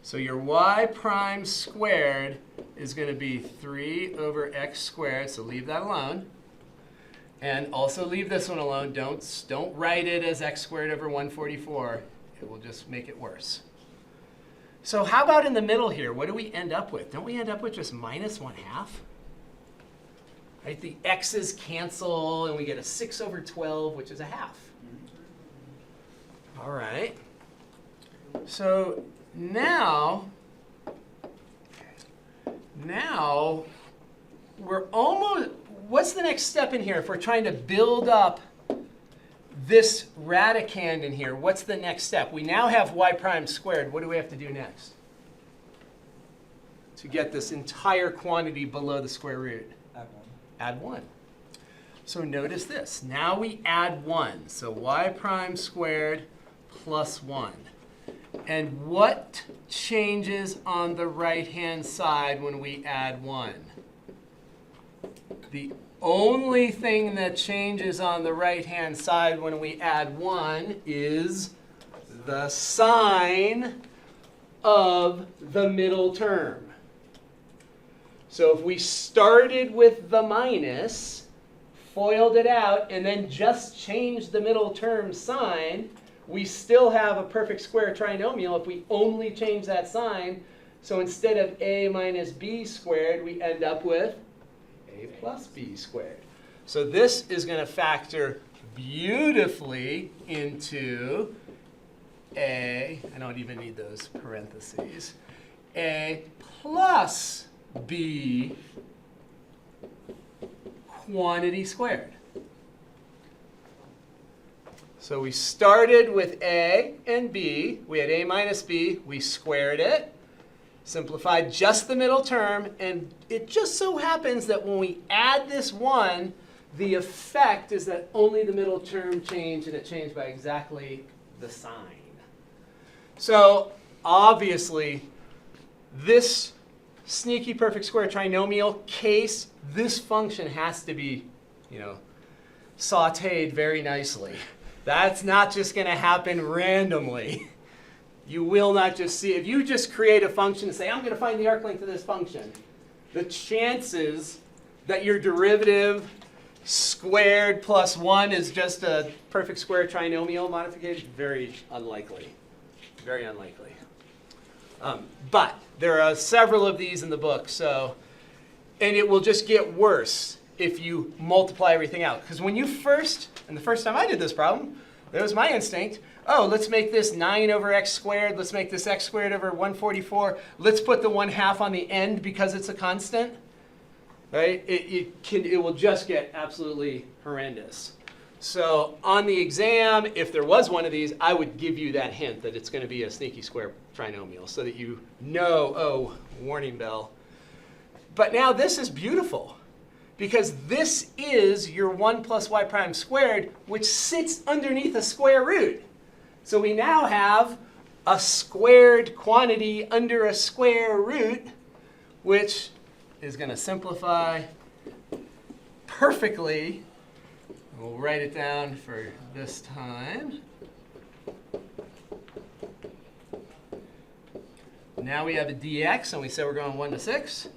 So your y prime squared is going to be 3 over x squared. So leave that alone. And also leave this one alone. Don't write it as x squared over 144. It will just make it worse. So how about in the middle here? What do we end up with? Don't we end up with just minus 1/2? Right? The x's cancel, and we get a 6 over 12, which is a half. All right. So now we're almost, what's the next step in here? If we're trying to build up this radicand in here, what's the next step? We now have y prime squared. What do we have to do next to get this entire quantity below the square root? Add 1. So notice this. Now we add 1. So y prime squared plus 1. And what changes on the right-hand side when we add 1? The only thing that changes on the right-hand side when we add 1 is the sign of the middle term. So if we started with the minus, FOILed it out, and then just changed the middle term sign, we still have a perfect square trinomial if we only change that sign. So instead of a minus b squared, we end up with a plus b squared. So this is going to factor beautifully into a, I don't even need those parentheses, a plus b quantity squared. So we started with a and b. We had a minus b. We squared it, simplified just the middle term, and it just so happens that when we add this 1, the effect is that only the middle term changed, and it changed by exactly the sign. So obviously, this sneaky perfect square trinomial case, this function has to be, sauteed very nicely. That's not just going to happen randomly. You will not just see, if you just create a function and say, I'm going to find the arc length of this function, the chances that your derivative squared plus 1 is just a perfect square trinomial modification, very unlikely. Very unlikely. But there are several of these in the book, and it will just get worse if you multiply everything out. Because when you the first time I did this problem, that was my instinct. Oh, let's make this 9 over x squared. Let's make this x squared over 144. Let's put the 1/2 on the end because it's a constant. Right? It will just get absolutely horrendous. So on the exam, if there was one of these, I would give you that hint that it's going to be a sneaky square trinomial so that you know, oh, warning bell. But now this is beautiful because this is your 1 plus y prime squared, which sits underneath a square root. So we now have a squared quantity under a square root, which is going to simplify perfectly. We'll write it down for this time. Now we have a dx, and we said we're going 1 to 6.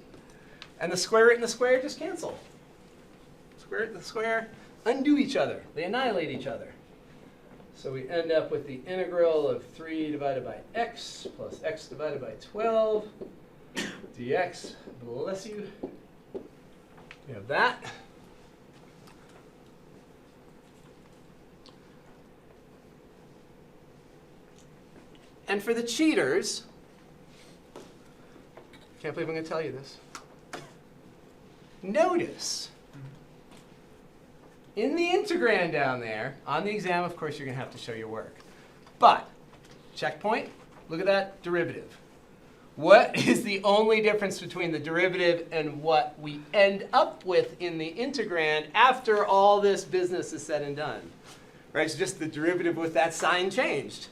And the square root and the square just cancel. Square root and the square undo each other. They annihilate each other. So we end up with the integral of 3 divided by x plus x divided by 12 dx. Bless you. We have that. And for the cheaters, can't believe I'm going to tell you this. Notice, in the integrand down there, on the exam, of course, you're going to have to show your work. But, checkpoint, look at that derivative. What is the only difference between the derivative and what we end up with in the integrand after all this business is said and done? Right, it's just the derivative with that sign changed.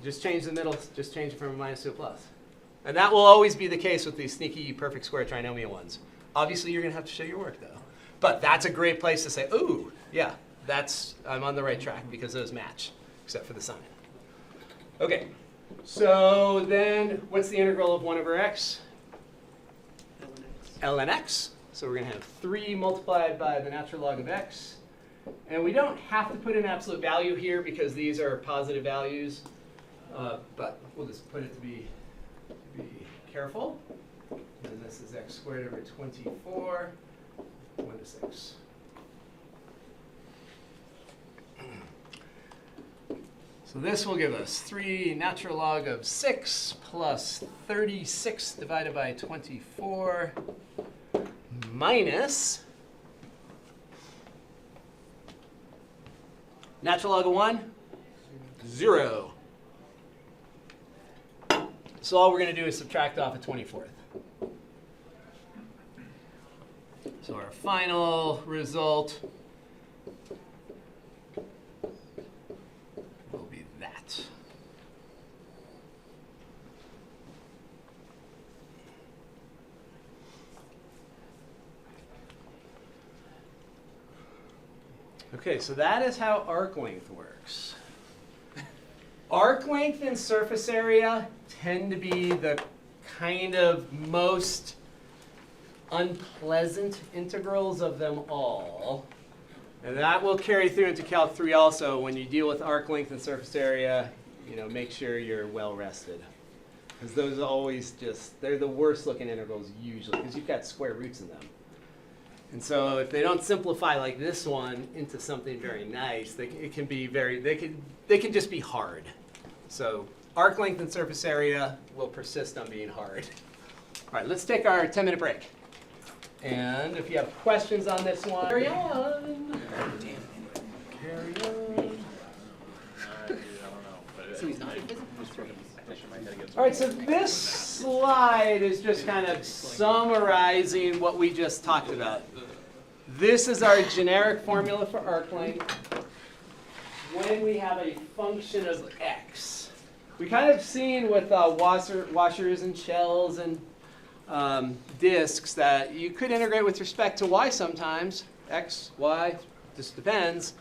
Just change the middle, just change it from a minus to a plus. And that will always be the case with these sneaky perfect square trinomial ones. Obviously, you're going to have to show your work, though. But that's a great place to say, ooh, yeah, I'm on the right track because those match, except for the sign. Okay, so then what's the integral of 1 over x? ln x. So we're going to have 3 multiplied by the natural log of x. And we don't have to put an absolute value here because these are positive values. But we'll just put it to be careful. And this is x squared over 24, 1 to 6. So this will give us 3 natural log of 6 plus 36 divided by 24 minus natural log of 1, 0. So all we're going to do is subtract off a 24th. So our final result will be that. Okay, so that is how arc length works. Arc length and surface area tend to be the kind of most unpleasant integrals of them all. And that will carry through into Calc 3 also. When you deal with arc length and surface area, make sure you're well rested. Because those are always they're the worst looking integrals usually, because you've got square roots in them. And so if they don't simplify like this one into something very nice, they can just be hard. So arc length and surface area will persist on being hard. All right, let's take our 10-minute break. And if you have questions on this one, carry on. Carry on. All right, so this slide is just kind of summarizing what we just talked about. This is our generic formula for arc length when we have a function of x. We kind of seen with washers and shells and disks that you could integrate with respect to y sometimes, x, y, just depends.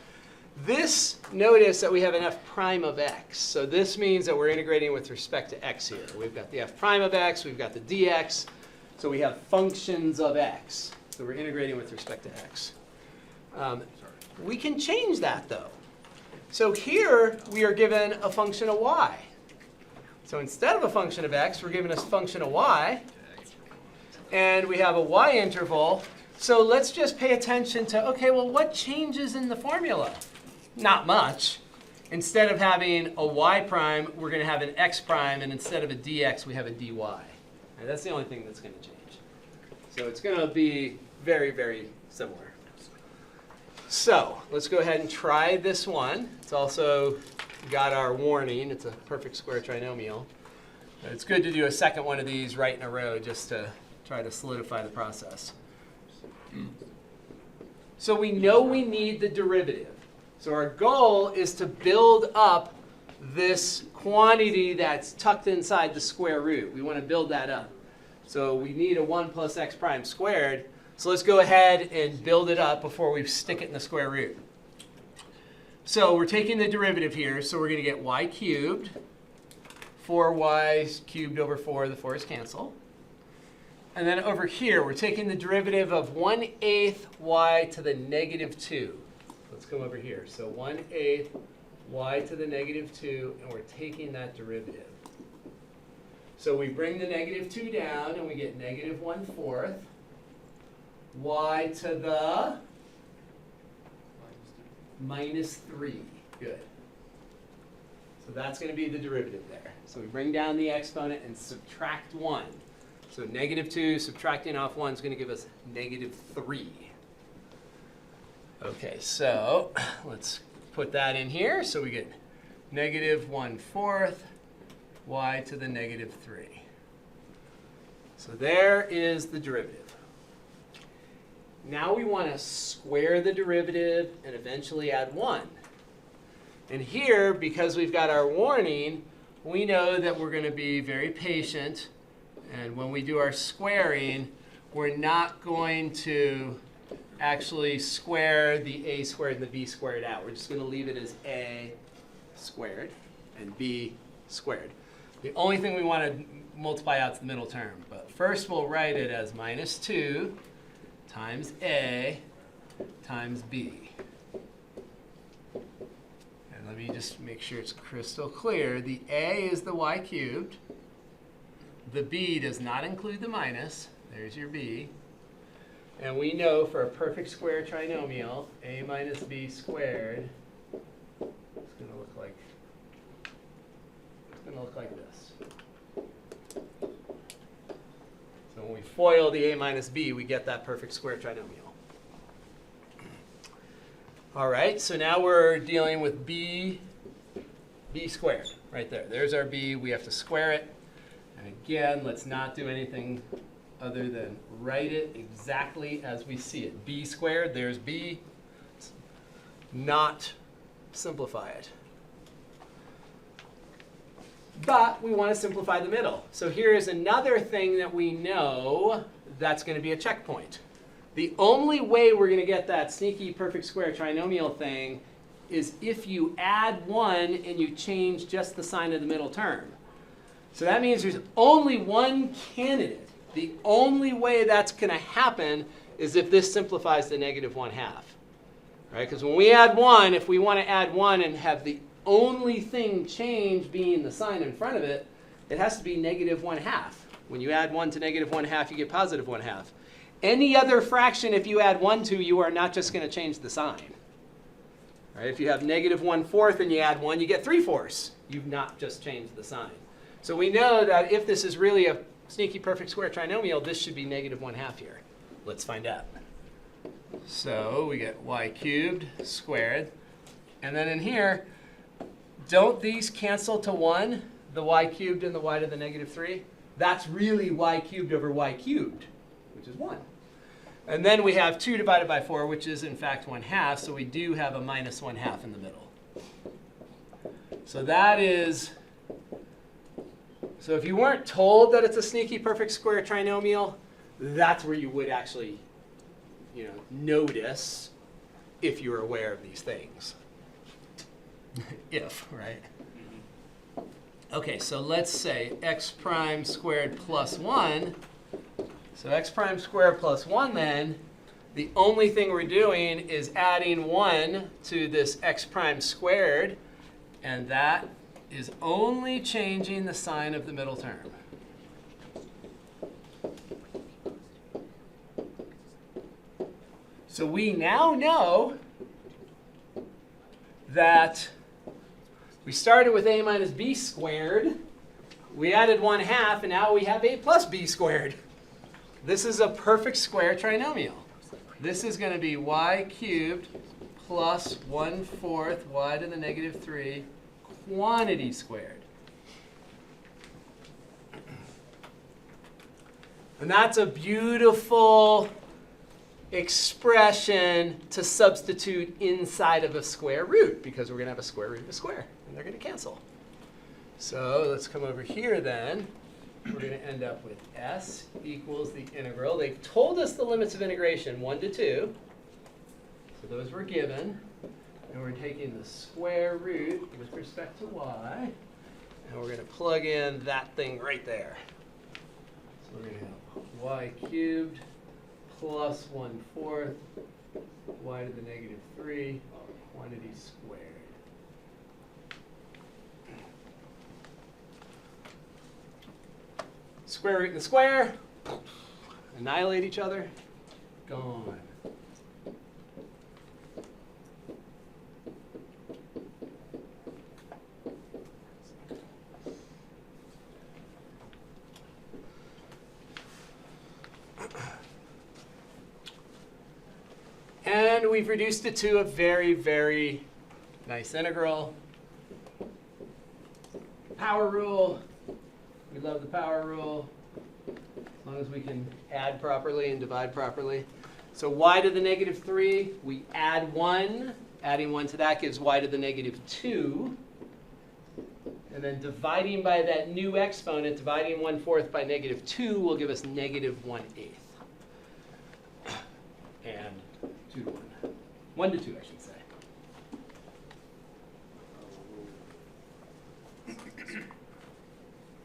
Notice that we have an f prime of x. So this means that we're integrating with respect to x here. We've got the f prime of x, we've got the dx, so we have functions of x. So we're integrating with respect to x. We can change that though. So here we are given a function of y. So instead of a function of x, we're given a function of y. And we have a y interval. So let's just pay attention to, okay, well, what changes in the formula? Not much. Instead of having a y prime, we're going to have an x prime. And instead of a dx, we have a dy. And that's the only thing that's going to change. So it's going to be very, very similar. So let's go ahead and try this one. It's also got our warning. It's a perfect square trinomial. It's good to do a second one of these right in a row just to try to solidify the process. So we know we need the derivative. So our goal is to build up this quantity that's tucked inside the square root. We want to build that up. So we need a 1 plus x prime squared. So let's go ahead and build it up before we stick it in the square root. So we're taking the derivative here. So we're going to get y cubed. 4y cubed over 4, the 4's cancel. And then over here, we're taking the derivative of 1/8 y to the negative 2. Let's come over here. So 1/8 y to the negative 2, and we're taking that derivative. So we bring the negative 2 down, and we get negative 1/4 y to the minus 3. Good. So that's going to be the derivative there. So we bring down the exponent and subtract 1. So negative 2 subtracting off 1 is going to give us negative 3. Okay, so let's put that in here. So we get negative 1/4 y to the negative 3. So there is the derivative. Now we want to square the derivative and eventually add 1. And here, because we've got our warning, we know that we're going to be very patient. And when we do our squaring, we're not going to actually square the a squared and the b squared out. We're just going to leave it as a squared and b squared. The only thing we want to multiply out is the middle term. But first we'll write it as minus 2 times a times b. And let me just make sure it's crystal clear. The a is the y cubed. The b does not include the minus. There's your b. And we know for a perfect square trinomial, a minus b squared is going to look like this. So when we FOIL the a minus b, we get that perfect square trinomial. All right, so now we're dealing with b squared right there. There's our b. We have to square it. And again, let's not do anything other than write it exactly as we see it. B squared, there's b. Not simplify it. But we want to simplify the middle. So here is another thing that we know that's going to be a checkpoint. The only way we're going to get that sneaky perfect square trinomial thing is if you add 1 and you change just the sign of the middle term. So that means there's only one candidate. The only way that's going to happen is if this simplifies to negative 1/2. Right? Because when we add 1, if we want to add 1 and have the only thing change being the sign in front of it, it has to be negative 1/2. When you add 1 to negative 1/2, you get positive 1/2. Any other fraction, if you add 1 to, you are not just going to change the sign. Right? If you have negative 1/4 and you add 1, you get 3/4. You've not just changed the sign. So we know that if this is really a sneaky perfect square trinomial, this should be negative 1/2 here. Let's find out. So we get y cubed squared. And then in here, don't these cancel to 1? The y cubed and the y to the negative 3? That's really y cubed over y cubed, which is 1. And then we have 2 divided by 4, which is in fact 1/2. So we do have a minus 1/2 in the middle. So that is... So if you weren't told that it's a sneaky perfect square trinomial, that's where you would actually, notice if you're aware of these things. If, right? Okay, so let's say x prime squared plus 1. So x prime squared plus 1 then, the only thing we're doing is adding 1 to this x prime squared, and that is only changing the sign of the middle term. So we now know that we started with a minus b squared, we added 1/2, and now we have a plus b squared. This is a perfect square trinomial. This is going to be y cubed plus 1/4 y to the negative 3 quantity squared. And that's a beautiful expression to substitute inside of a square root, because we're going to have a square root of a square, and they're going to cancel. So let's come over here then. We're going to end up with s equals the integral. They've told us the limits of integration, 1 to 2. So those were given. And we're taking the square root with respect to y, and we're going to plug in that thing right there. So we're going to have y cubed plus 1/4 y to the negative 3 quantity squared. Square root and the square annihilate each other. Gone. And we've reduced it to a very, very nice integral. Power rule. We love the power rule, as long as we can add properly and divide properly. So y to the negative 3, we add 1. Adding 1 to that gives y to the negative 2. And then dividing by that new exponent, dividing 1/4 by negative 2 will give us negative 1/8. And 1 to 2, I should say.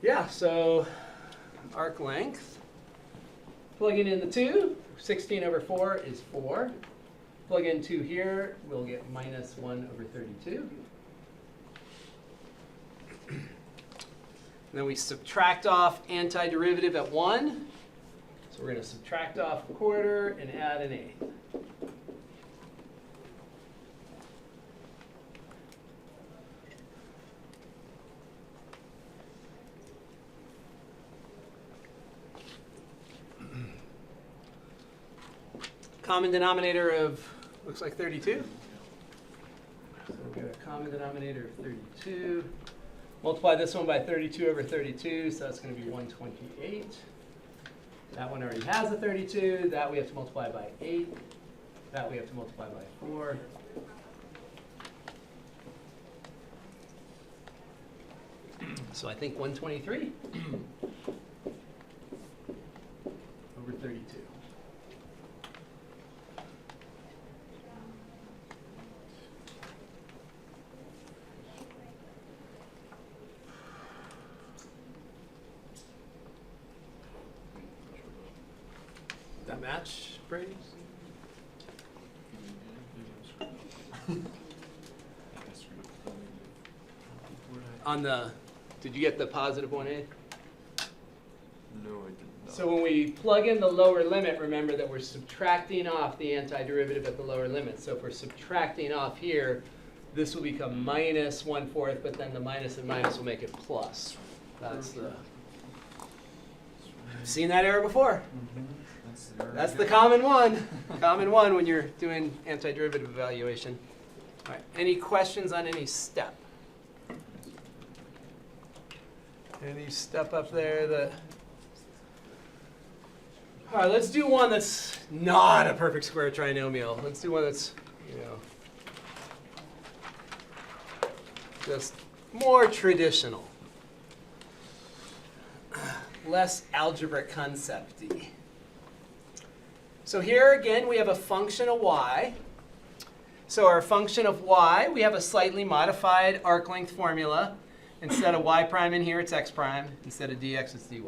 Yeah, so arc length. Plugging in the 2, 16 over 4 is 4. Plug in 2 here, we'll get minus 1 over 32. And then we subtract off antiderivative at 1. So we're going to subtract off a quarter and add an eighth. Common denominator of, looks like 32. So we've got a common denominator of 32. Multiply this one by 32 over 32, so that's going to be 128. That one already has a 32. That we have to multiply by 8. That we have to multiply by 4. So I think 123 over 32. That match, Brady? On the, did you get the positive 1/8? No, I did not. So when we plug in the lower limit, remember that we're subtracting off the antiderivative at the lower limit. So if we're subtracting off here, this will become minus 1/4, but then the minus and minus will make it plus. That's the, I've seen that error before. That's the common one. Common one when you're doing antiderivative evaluation. All right, any questions on any step? Any step up there that... All right, let's do one that's not a perfect square trinomial. Let's do one that's, you know, just more traditional. Less algebraic concept-y. So here again, we have a function of y. So our function of y, we have a slightly modified arc length formula. Instead of y prime in here, it's x prime. Instead of dx, it's dy.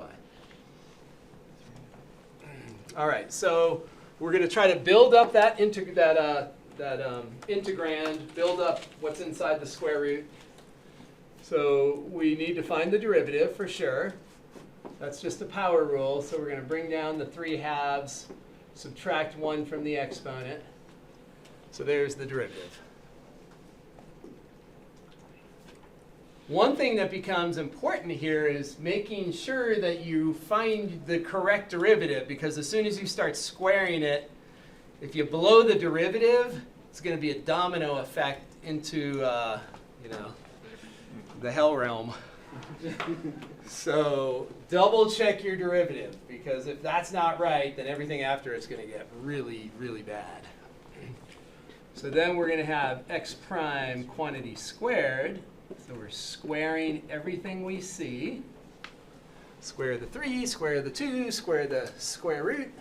All right, so we're going to try to build up that integrand, build up what's inside the square root. So we need to find the derivative for sure. That's just a power rule. So we're going to bring down the 3/2, subtract 1 from the exponent. So there's the derivative. One thing that becomes important here is making sure that you find the correct derivative, because as soon as you start squaring it, if you blow the derivative, it's going to be a domino effect into, you know, the hell realm. So double check your derivative, because if that's not right, then everything after it's going to get really, really bad. So then we're going to have x prime quantity squared. So we're squaring everything we see. Square the 3, square the 2, square the square root.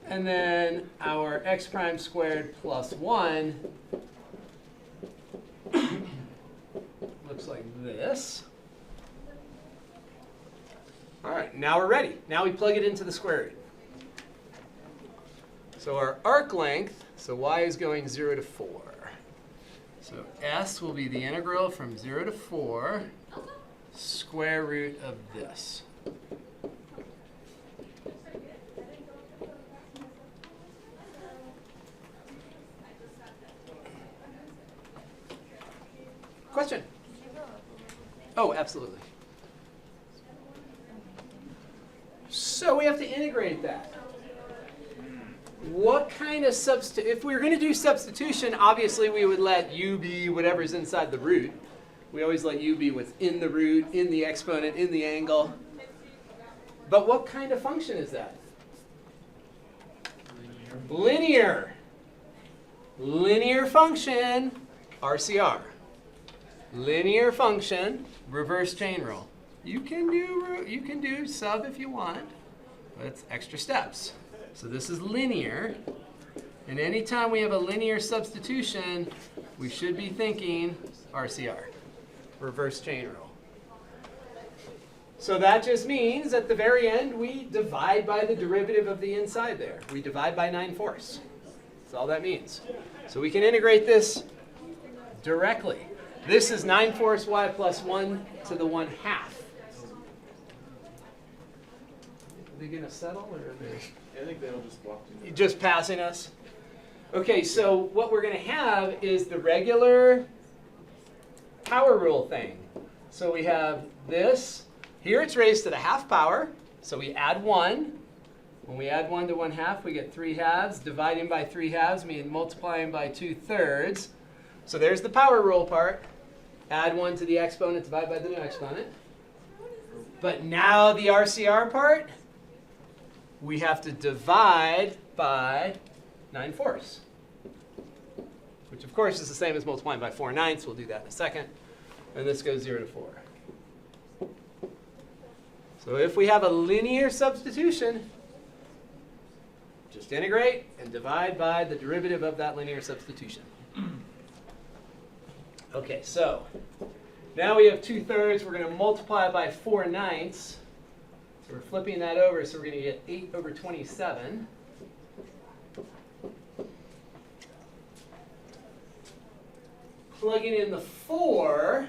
And then our x prime squared plus 1 looks like this. All right, now we're ready. Now we plug it into the square root. So our arc length, so y is going 0 to 4. So s will be the integral from 0 to 4, square root of this. Question? Oh, absolutely. So we have to integrate that. What kind of if we were going to do substitution, obviously we would let u be whatever's inside the root. We always let u be within the root, in the exponent, in the angle. But what kind of function is that? Linear. Linear function, RCR. Linear function, reverse chain rule. You can do sub if you want, but it's extra steps. So this is linear. And anytime we have a linear substitution, we should be thinking RCR, reverse chain rule. So that just means at the very end, we divide by the derivative of the inside there. We divide by 9/4. That's all that means. So we can integrate this directly. This is 9/4 y plus 1 to the 1/2. Are they going to settle, or are they? I think they'll just walk through. Just passing us? Okay, so what we're going to have is the regular power rule thing. So we have this. Here it's raised to the half power. So we add 1. When we add 1 to 1/2, we get 3/2. Dividing by 3/2 means multiplying by 2/3. So there's the power rule part. Add 1 to the exponent, divide by the new exponent. But now the RCR part, we have to divide by 9/4, which of course is the same as multiplying by 4/9. We'll do that in a second. And this goes 0 to 4. So if we have a linear substitution, just integrate and divide by the derivative of that linear substitution. Okay, so now we have 2/3. We're going to multiply by 4/9. So we're flipping that over, so we're going to get 8 over 27. Plugging in the 4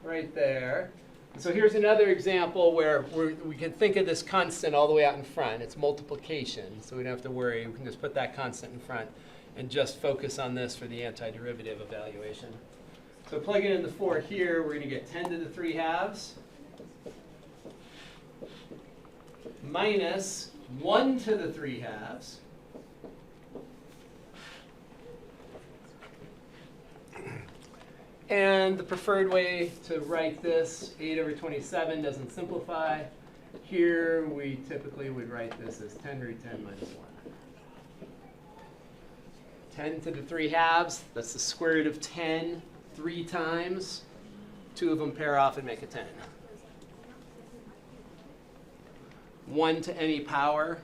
right there. So here's another example where we can think of this constant all the way out in front. It's multiplication, so we don't have to worry. We can just put that constant in front and just focus on this for the antiderivative evaluation. So plugging in the 4 here, we're going to get 10 to the 3/2 minus 1 to the 3/2. And the preferred way to write this, 8 over 27 doesn't simplify. Here we typically would write this as 10 root 10 minus 1. 10 to the 3/2, that's the square root of 10 3 times. 2 of them pair off and make a 10. 1 to any power,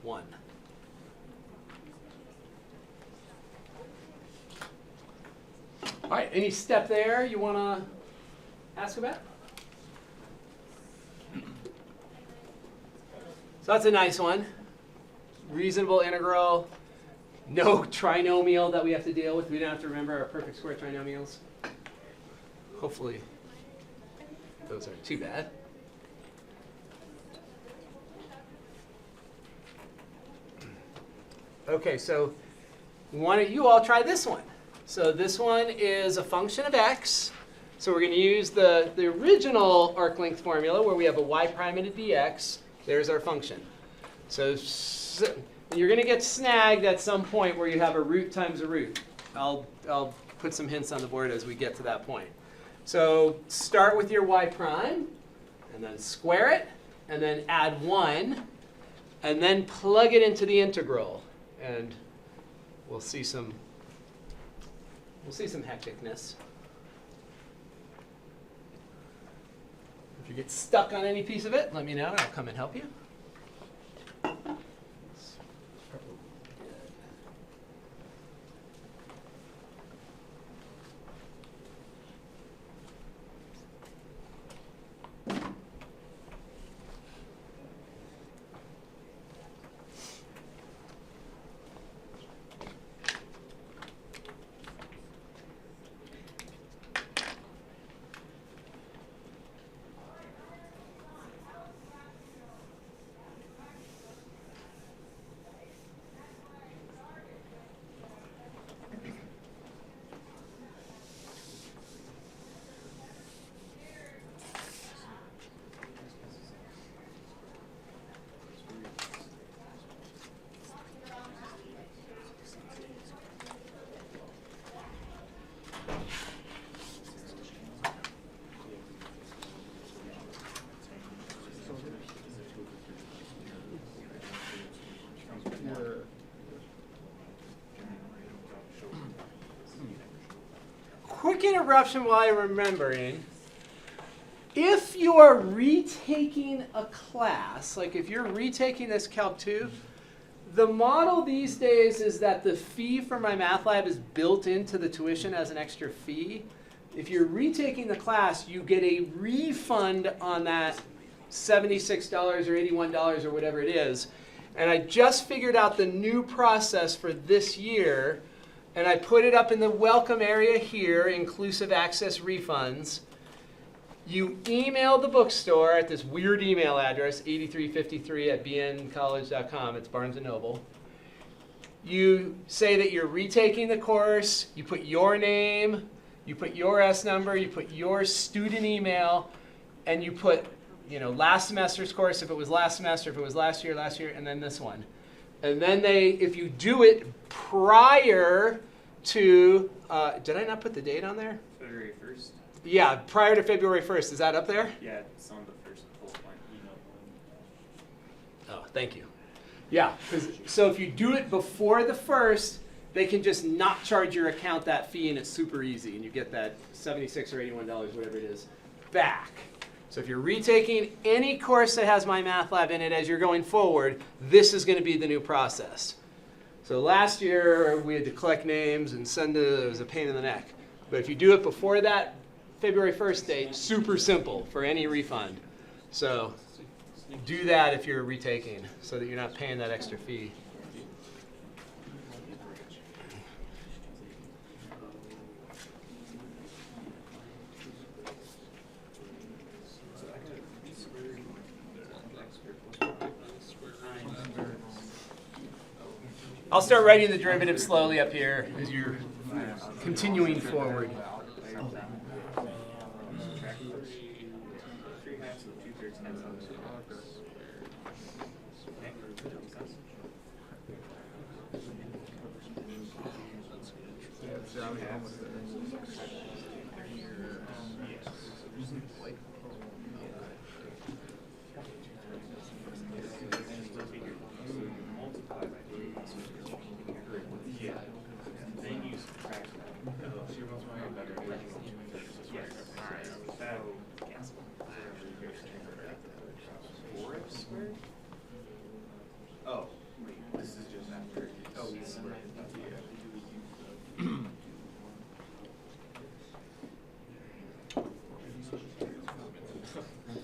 1. All right, any step there you want to ask about? So that's a nice one. Reasonable integral. No trinomial that we have to deal with. We don't have to remember our perfect square trinomials. Hopefully, those aren't too bad. Okay, so why don't you all try this one? So this one is a function of x. So we're going to use the original arc length formula where we have a y prime and a dx. There's our function. So you're going to get snagged at some point where you have a root times a root. I'll put some hints on the board as we get to that point. So start with your y prime, and then square it, and then add 1, and then plug it into the integral. And we'll see some hecticness. If you get stuck on any piece of it, let me know and I'll come and help you. Quick interruption while I'm remembering. If you are retaking a class, like if you're retaking this Calc 2, the model these days is that the fee for MyMathLab is built into the tuition as an extra fee. If you're retaking the class, you get a refund on that $76 or $81 or whatever it is. And I just figured out the new process for this year, and I put it up in the welcome area here, inclusive access refunds. You email the bookstore at this weird email address, 8353@bncollege.com. It's Barnes & Noble. You say that you're retaking the course. You put your name, you put your S number, you put your student email, and you put, last semester's course, if it was last semester, if it was last year, and then this one. And then if you do it prior to, did I not put the date on there? February 1st. Yeah, prior to February 1st. Is that up there? Yeah, it's on the first bullet point email one. Oh, thank you. Yeah, so if you do it before the 1st, they can just not charge your account that fee, and it's super easy, and you get that $76 or $81, whatever it is, back. So if you're retaking any course that has MyMathLab in it as you're going forward, this is going to be the new process. So last year, we had to collect names and send it was a pain in the neck. But if you do it before that February 1st date, super simple for any refund. So do that if you're retaking so that you're not paying that extra fee. I'll start writing the derivative slowly up here as you're continuing forward. 3/2 of 2/3 times on the Oh, wait, this is just after. Oh, we squared.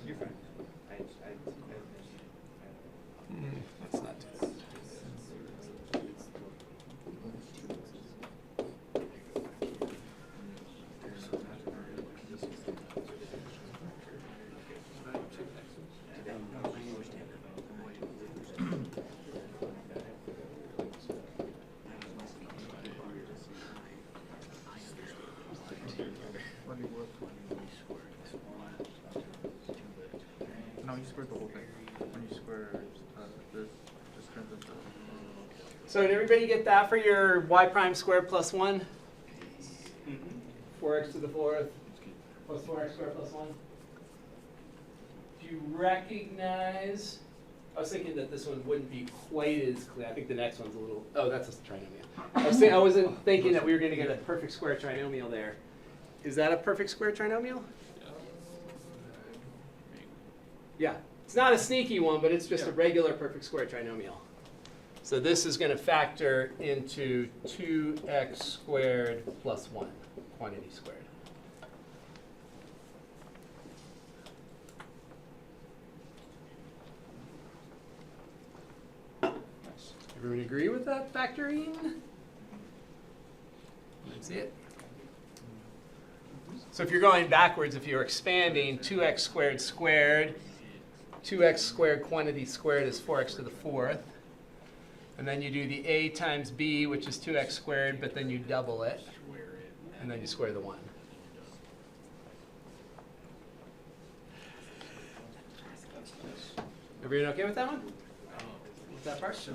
You're fine. That's not too bad. No, you squared the whole thing. When you square this turns into. So did everybody get that for your y prime squared plus 1? 4x to the 4th plus 4x squared plus 1? Do you recognize? I was thinking that this one wouldn't be quite as clear. I think the next one's a little. Oh, that's a trinomial. I wasn't thinking that we were going to get a perfect square trinomial there. Is that a perfect square trinomial? Yeah. It's not a sneaky one, but it's just a regular perfect square trinomial. So this is going to factor into 2x squared plus 1, quantity squared. Everyone agree with that factoring? That's it. So if you're going backwards, if you're expanding, 2x squared squared, 2x squared quantity squared is 4x to the 4th. And then you do the a times b, which is 2x squared, but then you double it. And then you square the 1. Everyone okay with that one? With that part? So,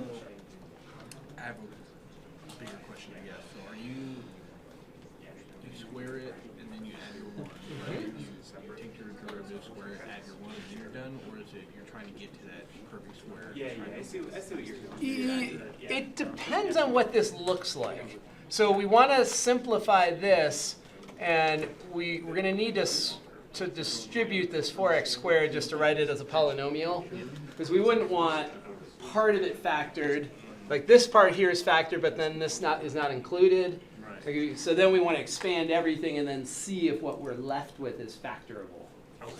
I have a bigger question, I guess. So, you square it and then you add your 1, right? You take your derivative, square it, add your 1, and then you're done, or is it you're trying to get to that perfect square? Yeah, I see what you're doing. It depends on what this looks like. So we want to simplify this, and we're going to need to to distribute this 4x squared just to write it as a polynomial, because we wouldn't want part of it factored. Like this part here is factored, but then this is not included. Right. So then we want to expand everything and then see if what we're left with is factorable. Okay.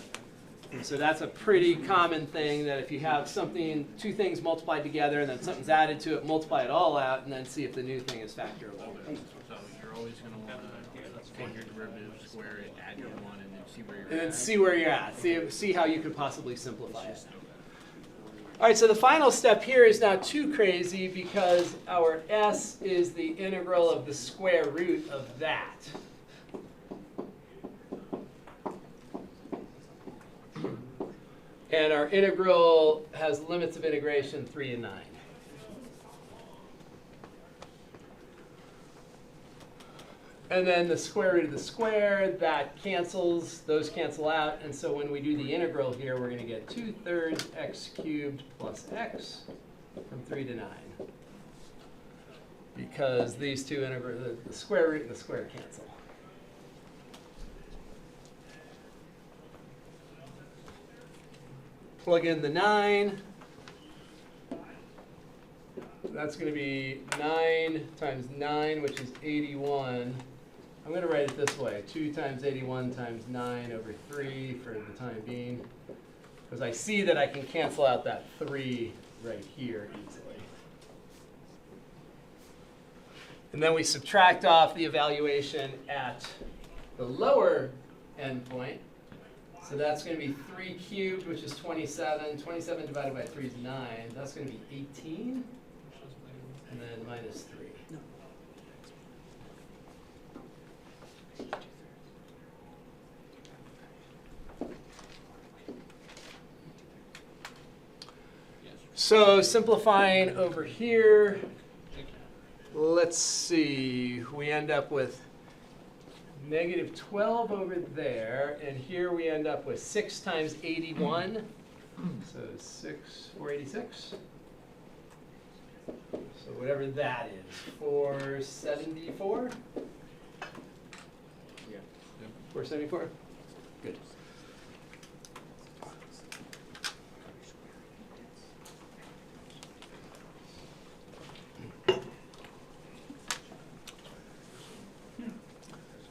And so that's a pretty common thing, that if you have something, two things multiplied together and then something's added to it, multiply it all out and then see if the new thing is factorable. Okay. So you're always going to want to take your derivative, square it, add your 1, and then see where you're And then at. see where you're at. See how you could possibly simplify it. All right, so the final step here is not too crazy because our s is the integral of the square root of that. And our integral has limits of integration 3 and 9. And then the square root of the square, that cancels, those cancel out. And so when we do the integral here, we're going to get 2/3 x cubed plus x from 3 to 9. Because these two the square root and the square cancel. Plug in the 9. That's going to be 9 times 9, which is 81. I'm going to write it this way. 2 times 81 times 9 over 3 for the time being. Because I see that I can cancel out that 3 right here easily. And then we subtract off the evaluation at the lower endpoint. So that's going to be 3 cubed, which is 27. 27 divided by 3 is 9. That's going to be 18. And then minus 3. So simplifying over here, let's see, we end up with negative 12 over there, and here we end up with 6 times 81, so 486. So whatever that is, 474? Yeah. 474? Good.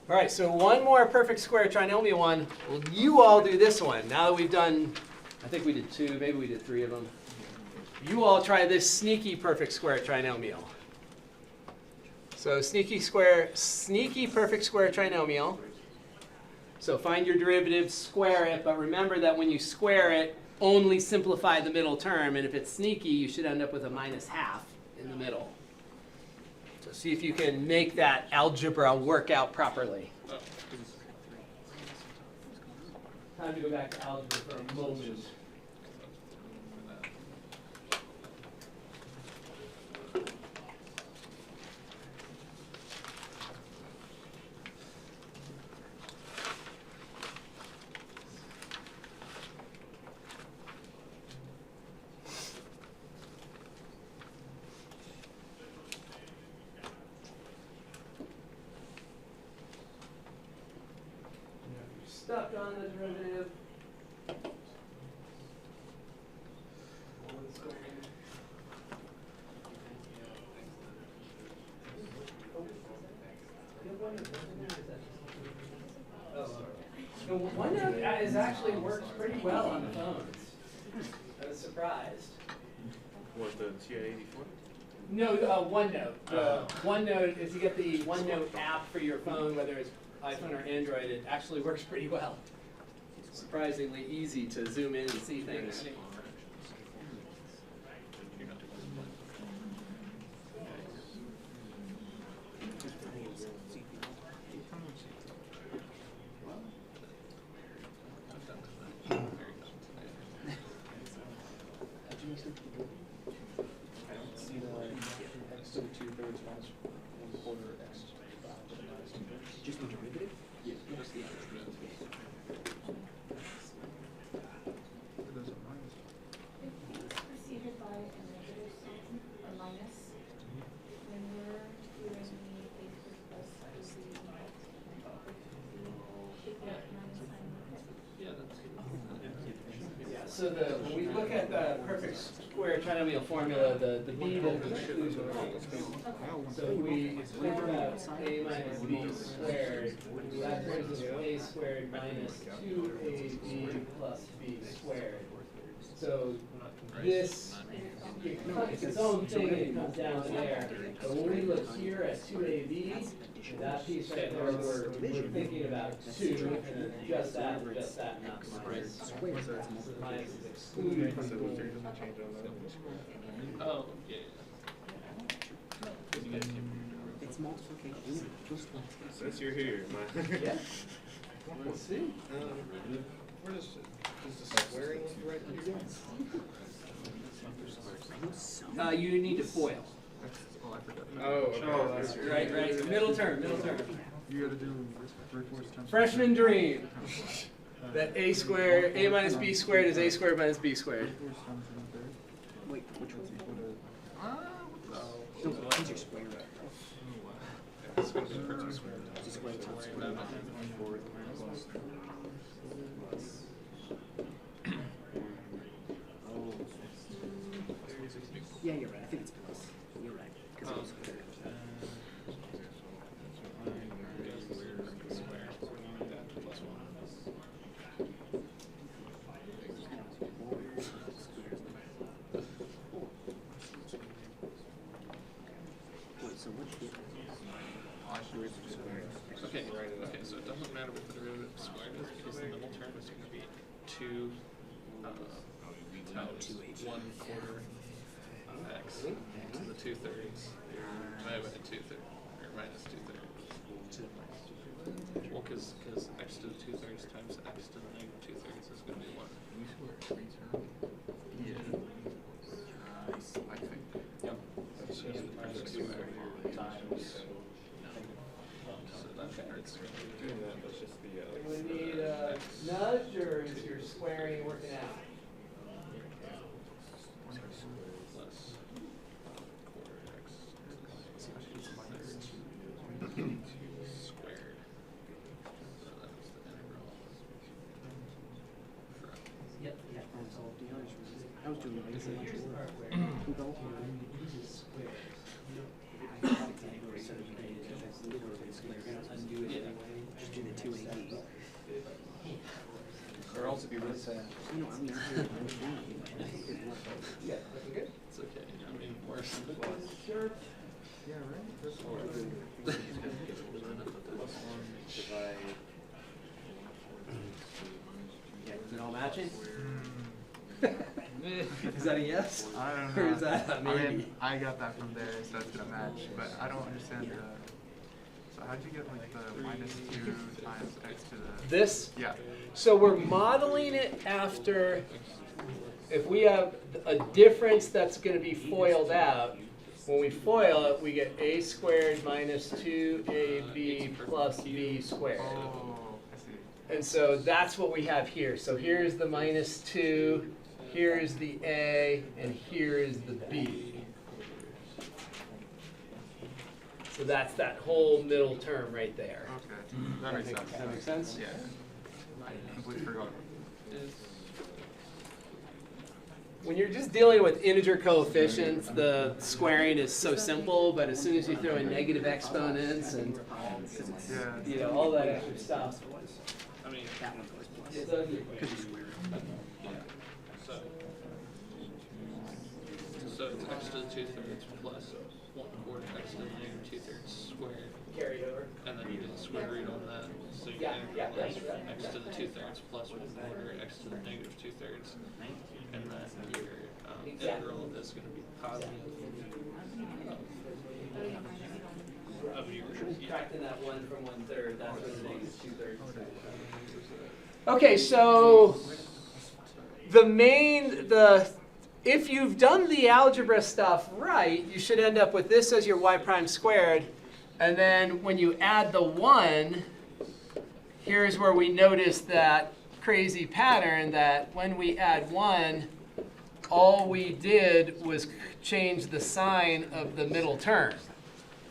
All right, so one more perfect square trinomial one. Well, you all do this one. Now that we've done, I think we did 2, maybe we did 3 of them. You all try this sneaky perfect square trinomial. So sneaky perfect square trinomial. So find your derivative, square it, but remember that when you square it, only simplify the middle term, and if it's sneaky, you should end up with a minus half in the middle. So see if you can make that algebra work out properly. Time to go back to algebra for a moment. Stuck on the derivative. The OneNote is actually works pretty well on the phones. I was surprised. What, the TI-84? No, OneNote. The OneNote, if you get the OneNote app for your phone, whether it's iPhone or Android, it actually works pretty well. It's surprisingly easy to zoom in and see things. I don't see the x to the 2/3 minus 1/4 x to the 5. Just the derivative? Yeah. Just the Preceded by a negative sign or minus. When we're doing the base plus the take that minus sign with it. So when we look at the perfect square trinomial formula, the b will exclude the point. So if we think about a minus b squared, that brings us to a squared minus 2ab plus b squared. So this, it's its own thing, it comes down there. But when we look here at 2ab, that piece right there, we're thinking about 2, and then just that, not minus. So the minus is excluded from the rule. Oh, yeah. It's multiplication. Since you're here, Yeah. Let's see. Where does the squaring right here? You need to FOIL. Oh, I forgot. Oh, okay. That's Right. Middle term. You gotta do 3/4 times. Freshman dream. That a minus b squared is a squared minus b squared. Wait, which one's it? What No, these are square. It's going to be pretty square. It's a square times square. Yeah, you're right. I think it's plus. You're right. Because it was square. Wait, so what's the Okay, so it doesn't matter what the derivative of squared is because the middle term is going to be 2 times 1/4 x to the 2/3 divided by 2/3 or minus 2/3. Well, because x to the 2/3 times x to the negative 2/3 is going to be 1. Yeah. I think. Yep. That's just the square times. So that it's going to be doing that, that's just the We need a nudge, or is your squaring working out? plus quarter x squared. So that was the integral from Yep. Yeah, that's all the others. I was doing So like here's the part where Who go? it uses squares. Undo it anyway. Just do the 2AB. Or else it'd be really sad. I know, I mean, I understand. I think it worked. Yeah, looking good. it's okay. I mean, worse. Sure. Yeah, right? That's Or plus 1 divide. Is it all matching? Is that a yes? I don't Or know. is that a I maybe? mean, I got that from there, so it's gonna match. But I don't understand the. So how'd you get like the minus 2 times x to the? This, Yeah. so we're modeling it after, if we have a difference that's going to be FOILed out, when we FOIL it, we get a squared minus 2ab plus b squared. Oh, I see. And so that's what we have here. So here's the minus 2, here's the a, and here is the b. So that's that whole middle term right there. Okay, that makes sense. That makes sense? Yeah. I completely forgot. When you're just dealing with integer coefficients, the squaring is so simple, but as soon as you throw in negative exponents and Yeah. all that extra stuff, I mean, That one goes plus. it's ugly. Because you square it. so it's x to the 2/3 plus 1/4 x to the negative 2/3 squared, Carry over. and then you do the square root on that. So you Yeah, yeah, integrate right. x to the 2/3 plus 1/4 x to the negative 2/3, and then your Exactly. integral is going to be positive of your Subtracting that 1 from 1/3, that's what the negative 2/3 is. Okay, so if you've done the algebra stuff right, you should end up with this as your y prime squared. And then when you add the 1, here's where we notice that crazy pattern that when we add 1, all we did was change the sign of the middle term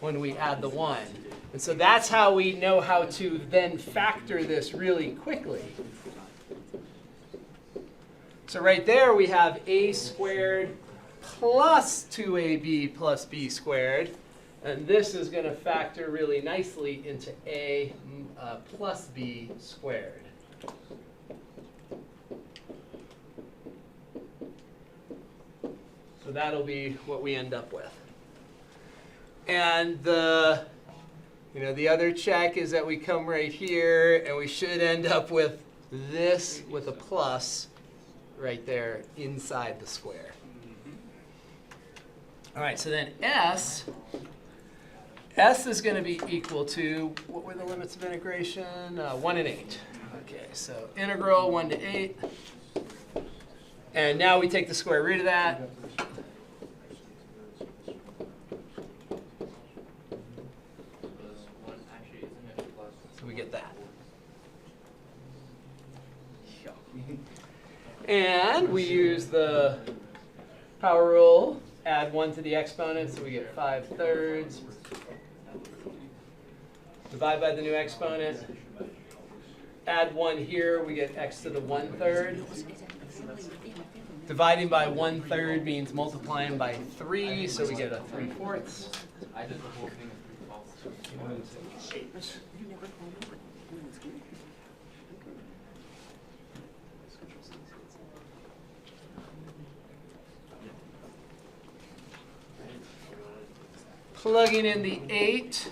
when we add the 1. And so that's how we know how to then factor this really quickly. So right there we have a squared plus 2ab plus b squared. And this is going to factor really nicely into a plus b squared. So that'll be what we end up with. And the other check is that we come right here and we should end up with this with a plus right there inside the square. All right, so then S is going to be equal to, what were the limits of integration? 1 and 8. Okay, so integral 1 to 8. And now we take the square root of that. So we get that. And we use the power rule, add 1 to the exponent, so we get 5/3. Divide by the new exponent. Add 1 here, we get x to the 1/3. Dividing by 1/3 means multiplying by 3, so we get a 3/4. I did the whole thing in 3/12. Plugging in the 8.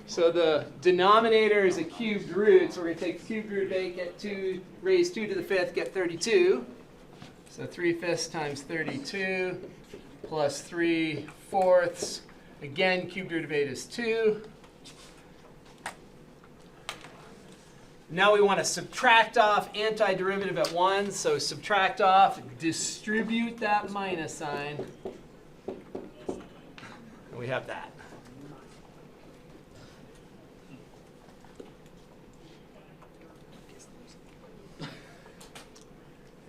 So the denominator is a cubed root, so we're going to take the cubed root of 8, get 2, raise 2 to the 5th, get 32. So 3/5 times 32 plus 3/4. Again, cubed root of 8 is 2. Now we want to subtract off antiderivative at 1, so subtract off, distribute that minus sign. And we have that.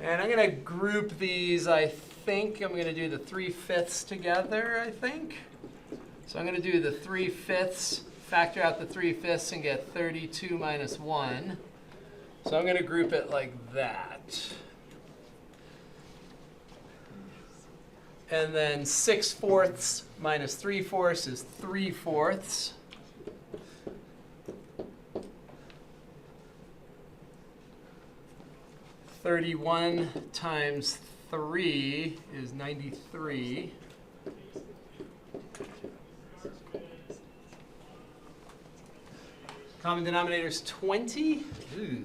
And I'm going to group these, I think. I'm going to do the 3/5 together, I think. So I'm going to do the 3/5, factor out the 3/5 and get 32 minus 1. So I'm going to group it like that. And then 6/4 minus 3/4 is 3/4. (31 times 3 is 93. Common denominator is 20. Ooh.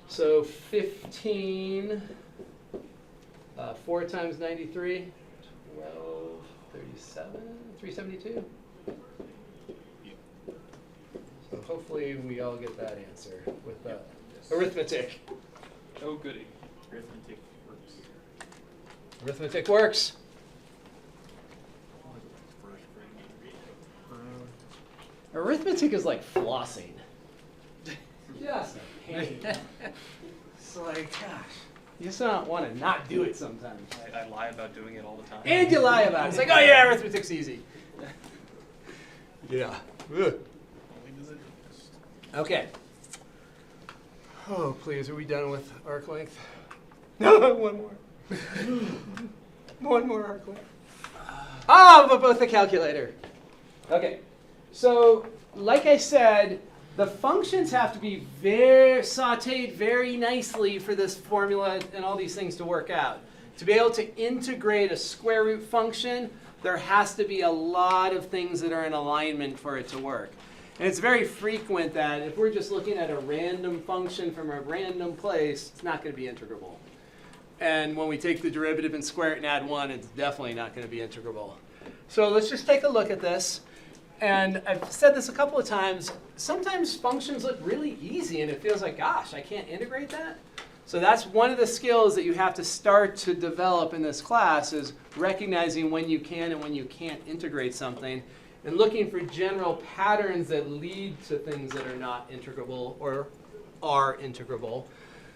So 15, 4 times 93, 12, 37, 372. So hopefully we all get that answer with arithmetic. Oh, goody. Arithmetic works. Arithmetic works. Arithmetic is like flossing. Just a pain. It's like, gosh, you just don't want to not do it sometimes. I lie about doing it all the time. And you lie about it. It's like, oh yeah, arithmetic's easy. Yeah. Ugh. Okay. Oh, please, are we done with arc length? No, one more. One more arc length. Ah, but both the calculator. Okay. So, like I said, the functions have to be very sauteed very nicely for this formula and all these things to work out. To be able to integrate a square root function, there has to be a lot of things that are in alignment for it to work. And it's very frequent that if we're just looking at a random function from a random place, it's not going to be integrable. And when we take the derivative and square it and add 1, it's definitely not going to be integrable. So let's just take a look at this. And I've said this a couple of times. Sometimes functions look really easy, and it feels like, gosh, I can't integrate that. So that's one of the skills that you have to start to develop in this class, is recognizing when you can and when you can't integrate something, and looking for general patterns that lead to things that are not integrable or are integrable.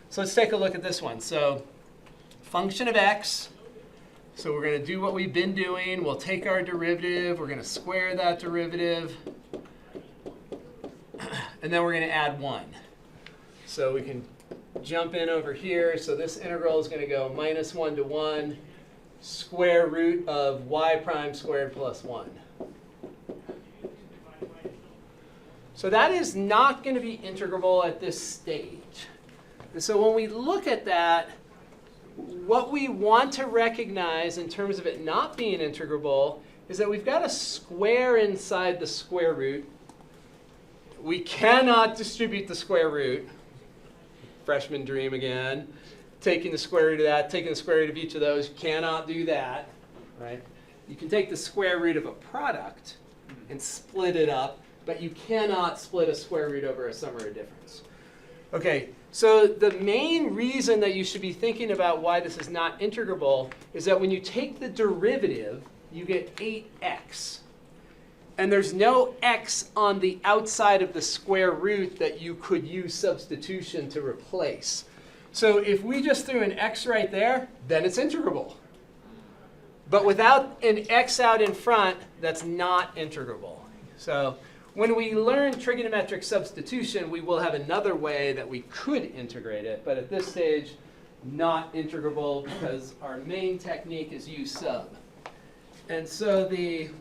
So let's take a look at this one. So function of x. So we're going to do what we've been doing. We'll take our derivative. We're going to square that derivative. and then we're going to add 1. So we can jump in over here. So this integral is going to go minus 1 to 1, square root of y prime squared plus 1. So that is not going to be integrable at this stage. And so when we look at that, what we want to recognize in terms of it not being integrable is that we've got a square inside the square root. We cannot distribute the square root. Freshman dream again. Taking the square root of that, taking the square root of each of those, cannot do that, right? You can take the square root of a product and split it up, but you cannot split a square root over a sum or a difference. Okay, so the main reason that you should be thinking about why this is not integrable is that when you take the derivative, you get 8x. And there's no x on the outside of the square root that you could use substitution to replace. So if we just threw an x right there, then it's integrable. But without an x out in front, that's not integrable. So when we learn trigonometric substitution, we will have another way that we could integrate it. But at this stage, not integrable because our main technique is u sub. And so you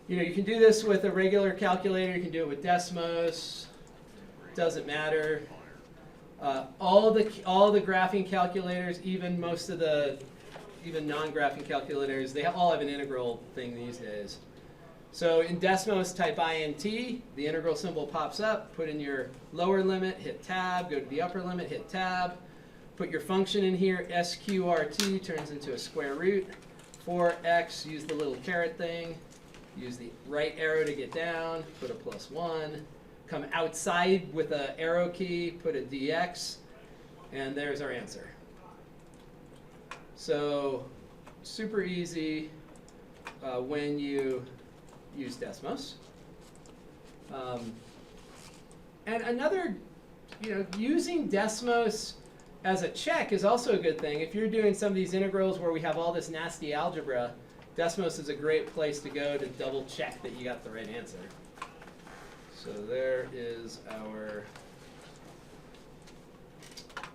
can do this with a regular calculator. You can do it with Desmos. Doesn't matter. All the graphing calculators, even most of the non-graphing calculators, they all have an integral thing these days. So in Desmos, type int. The integral symbol pops up. Put in your lower limit. Hit tab. Go to the upper limit. Hit tab. Put your function in here. sqrt turns into a square root. 4x, use the little caret thing. Use the right arrow to get down. Put a +1. Come outside with an arrow key. Put a dx. And there's our answer. So super easy when you use Desmos. And another, using Desmos as a check is also a good thing. If you're doing some of these integrals where we have all this nasty algebra, Desmos is a great place to go to double check that you got the right answer. So there is our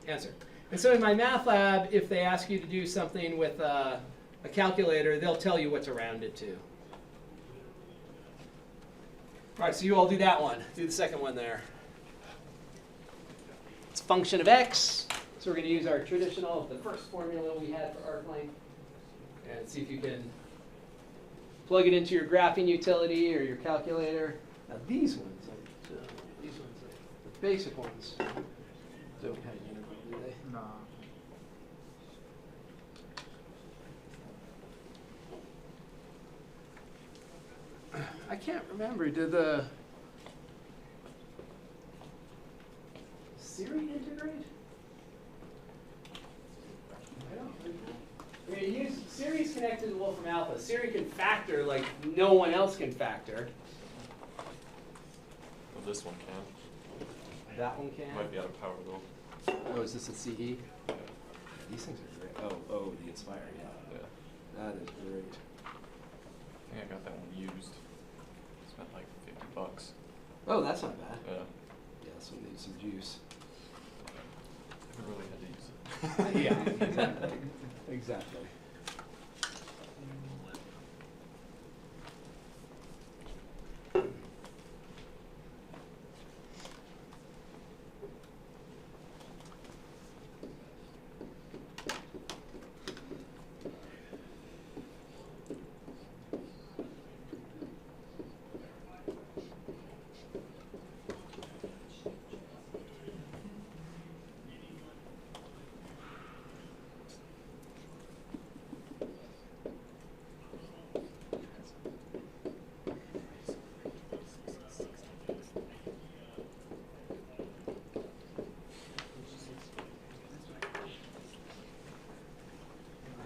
answer. And so in my math lab, if they ask you to do something with a calculator, they'll tell you what to round it to. All right, so you all do that one. Do the second one there. It's a function of x. So we're going to use our traditional, the first formula we had for arc length, and see if you can plug it into your graphing utility or your calculator. Now these ones, the basic ones, don't have an integral, do they? No. I can't remember. Did the Siri integrate? I don't think so. I mean, Siri's connected to Wolfram Alpha. Siri can factor like no one else can factor. Well, this one can. That one can. Might be out of power though. Oh, is this a CE? These things are great. Oh, the Inspire, yeah. Yeah. That is great. I think I got that one used. Spent like $50. Oh, that's not bad. Yeah. Yeah, this one needs some juice. Never really had to use it. Yeah, exactly. Exactly.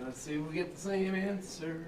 Let's see if we get the same answer.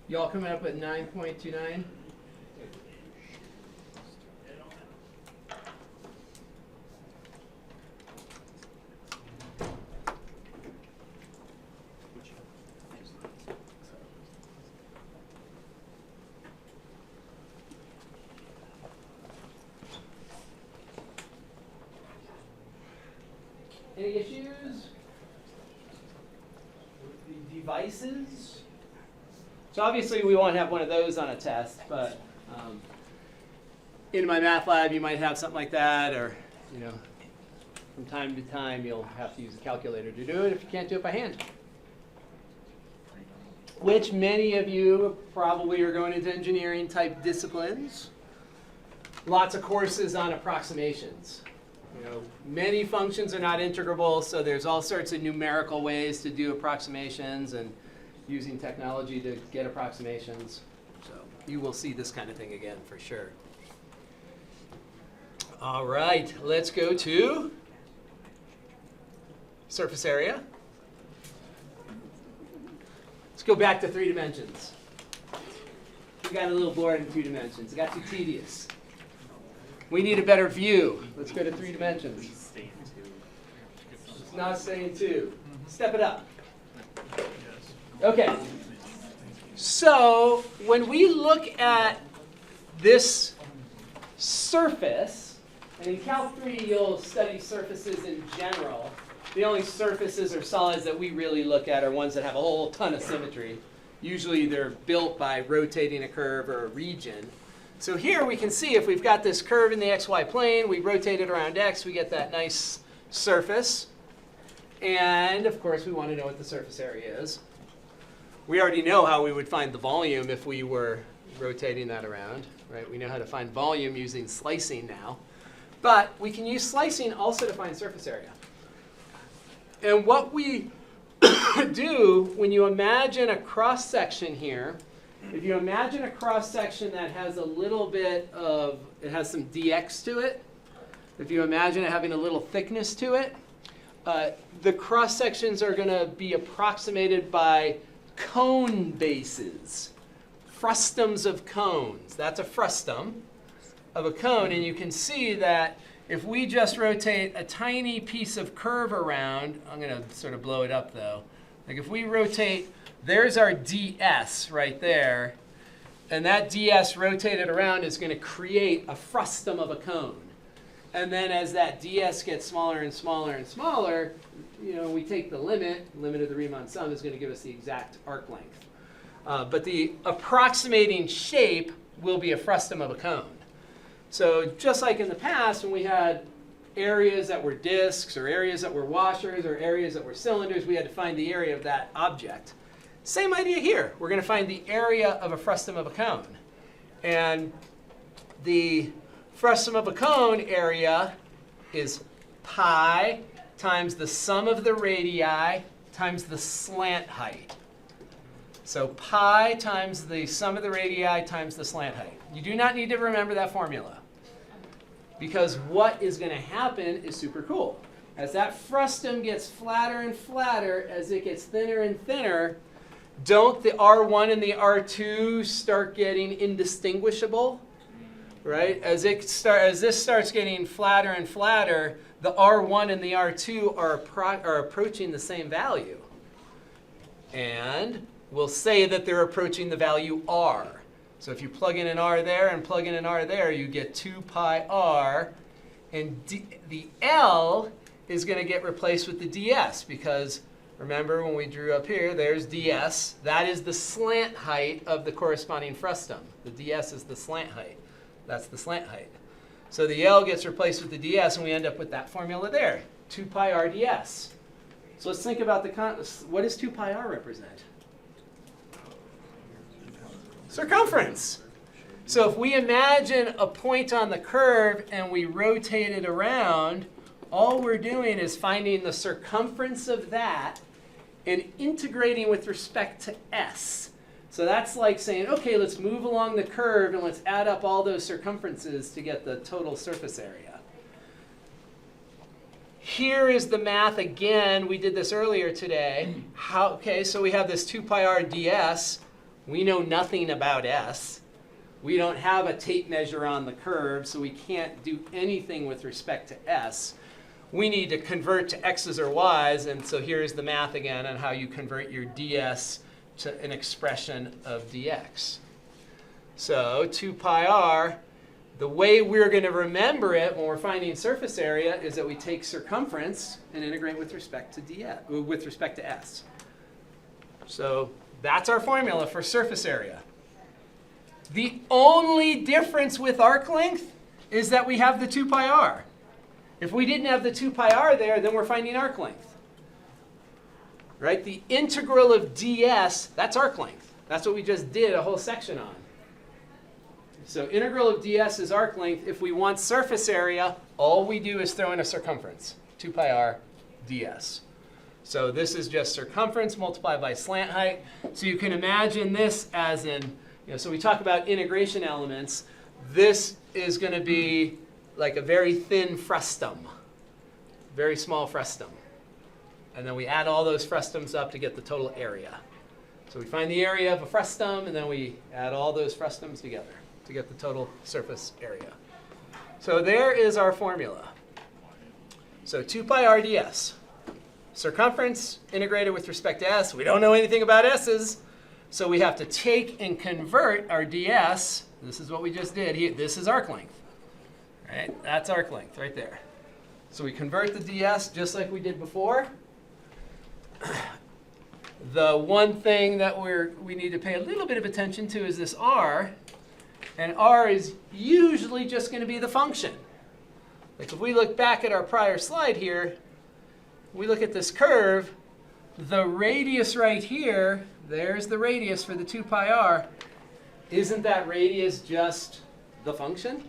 Y'all coming up with 9.29? Any issues with the devices? So obviously we won't have one of those on a test, but in my math lab you might have something like that, or from time to time you'll have to use a calculator to do it if you can't do it by hand. Which many of you probably are going into engineering type disciplines. Lots of courses on approximations. Many functions are not integrable, so there's all sorts of numerical ways to do approximations and using technology to get approximations. So you will see this kind of thing again for sure. All right, let's go to surface area. Let's go back to 3 dimensions. We got a little bored in 2 dimensions. It got too tedious. We need a better view. Let's go to 3 dimensions. It's not staying 2. Step it up. Okay. So when we look at this surface, and in Calc 3 you'll study surfaces in general. The only surfaces or solids that we really look at are ones that have a whole ton of symmetry. Usually they're built by rotating a curve or a region. So here we can see if we've got this curve in the xy plane, we rotate it around x, we get that nice surface. And of course we want to know what the surface area is. We already know how we would find the volume if we were rotating that around, right? We know how to find volume using slicing now. But we can use slicing also to find surface area. And what we do when you imagine a cross section here, if you imagine a cross section that has a little bit of, it has some dx to it, if you imagine it having a little thickness to it, the cross sections are going to be approximated by cone bases, frustums of cones. That's a frustum of a cone, and you can see that if we just rotate a tiny piece of curve around, I'm going to sort of blow it up though. Like if we rotate, there's our ds right there, and that ds rotated around is going to create a frustum of a cone. And then as that ds gets smaller and smaller and smaller, we take the limit of the Riemann sum is going to give us the exact arc length. But the approximating shape will be a frustum of a cone. So just like in the past when we had areas that were disks or areas that were washers or areas that were cylinders, we had to find the area of that object. Same idea here. We're going to find the area of a frustum of a cone. And the frustum of a cone area is pi times the sum of the radii times the slant height. So pi times the sum of the radii times the slant height. You do not need to remember that formula, because what is going to happen is super cool. As that frustum gets flatter and flatter, as it gets thinner and thinner, don't the R1 and the R2 start getting indistinguishable? Right? As this starts getting flatter and flatter, the R1 and the R2 are approaching the same value. And we'll say that they're approaching the value R. So if you plug in an R there and plug in an R there, you get 2 pi R. And the L is going to get replaced with the ds, because remember when we drew up here, there's ds. That is the slant height of the corresponding frustum. The ds is the slant height. That's the slant height. So the L gets replaced with the ds, and we end up with that formula there, 2 pi R ds. So let's think about what does 2 pi R represent? Circumference. So if we imagine a point on the curve and we rotate it around, all we're doing is finding the circumference of that and integrating with respect to s. So that's like saying, okay, let's move along the curve and let's add up all those circumferences to get the total surface area. Here is the math again. We did this earlier today. Okay, so we have this 2 pi R ds. We know nothing about s. We don't have a tape measure on the curve, so we can't do anything with respect to s. We need to convert to x's or y's, and so here's the math again on how you convert your ds to an expression of dx. So 2 pi r, the way we're going to remember it when we're finding surface area is that we take circumference and integrate with respect to ds, with respect to s. So that's our formula for surface area. The only difference with arc length is that we have the 2 pi r. If we didn't have the 2 pi r there, then we're finding arc length. Right? The integral of ds, that's arc length. That's what we just did a whole section on. So integral of ds is arc length. If we want surface area, all we do is throw in a circumference, 2 pi r ds. So this is just circumference multiplied by slant height. So you can imagine this as in, so we talk about integration elements. This is going to be like a very thin frustum, very small frustum. And then we add all those frustums up to get the total area. So we find the area of a frustum, and then we add all those frustums together to get the total surface area. So there is our formula. So 2 pi r ds. Circumference integrated with respect to s. We don't know anything about s's. So we have to take and convert our ds. This is what we just did. This is arc length. Right? That's arc length right there. So we convert the ds just like we did before. The one thing that we need to pay a little bit of attention to is this r. And r is usually just going to be the function. Like if we look back at our prior slide here, we look at this curve, the radius right here, there's the radius for the 2 pi r. Isn't that radius just the function?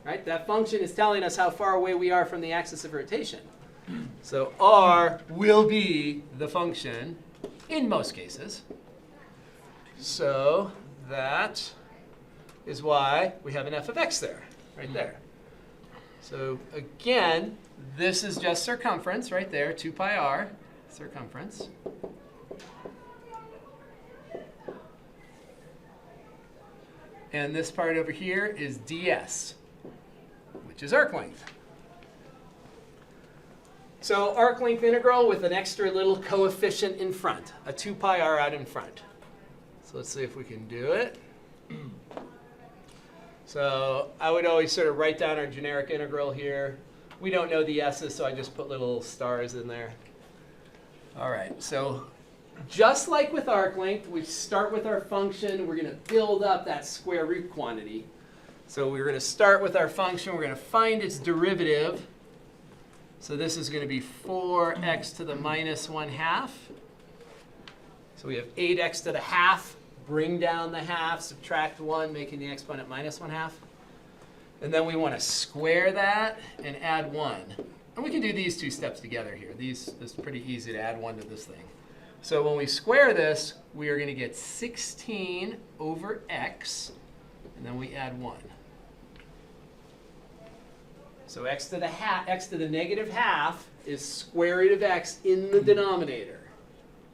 Right? That function is telling us how far away we are from the axis of rotation. So r will be the function in most cases. So that is why we have an f of x there, right there. So again, this is just circumference right there, 2 pi r, circumference. And this part over here is ds, which is arc length. So arc length integral with an extra little coefficient in front, a 2 pi r out in front. So let's see if we can do it. So I would always sort of write down our generic integral here. We don't know the s's, so I just put little stars in there. All right, so just like with arc length, we start with our function. We're going to build up that square root quantity. So we're going to start with our function. We're going to find its derivative. So this is going to be 4x to the minus 1/2. So we have 8x to the half. Bring down the half, subtract 1, making the exponent minus 1/2. And then we want to square that and add 1. And we can do these two steps together here. This is pretty easy to add 1 to this thing. So when we square this, we are going to get 16 over x, and then we add 1. So x to the negative half is square root of x in the denominator.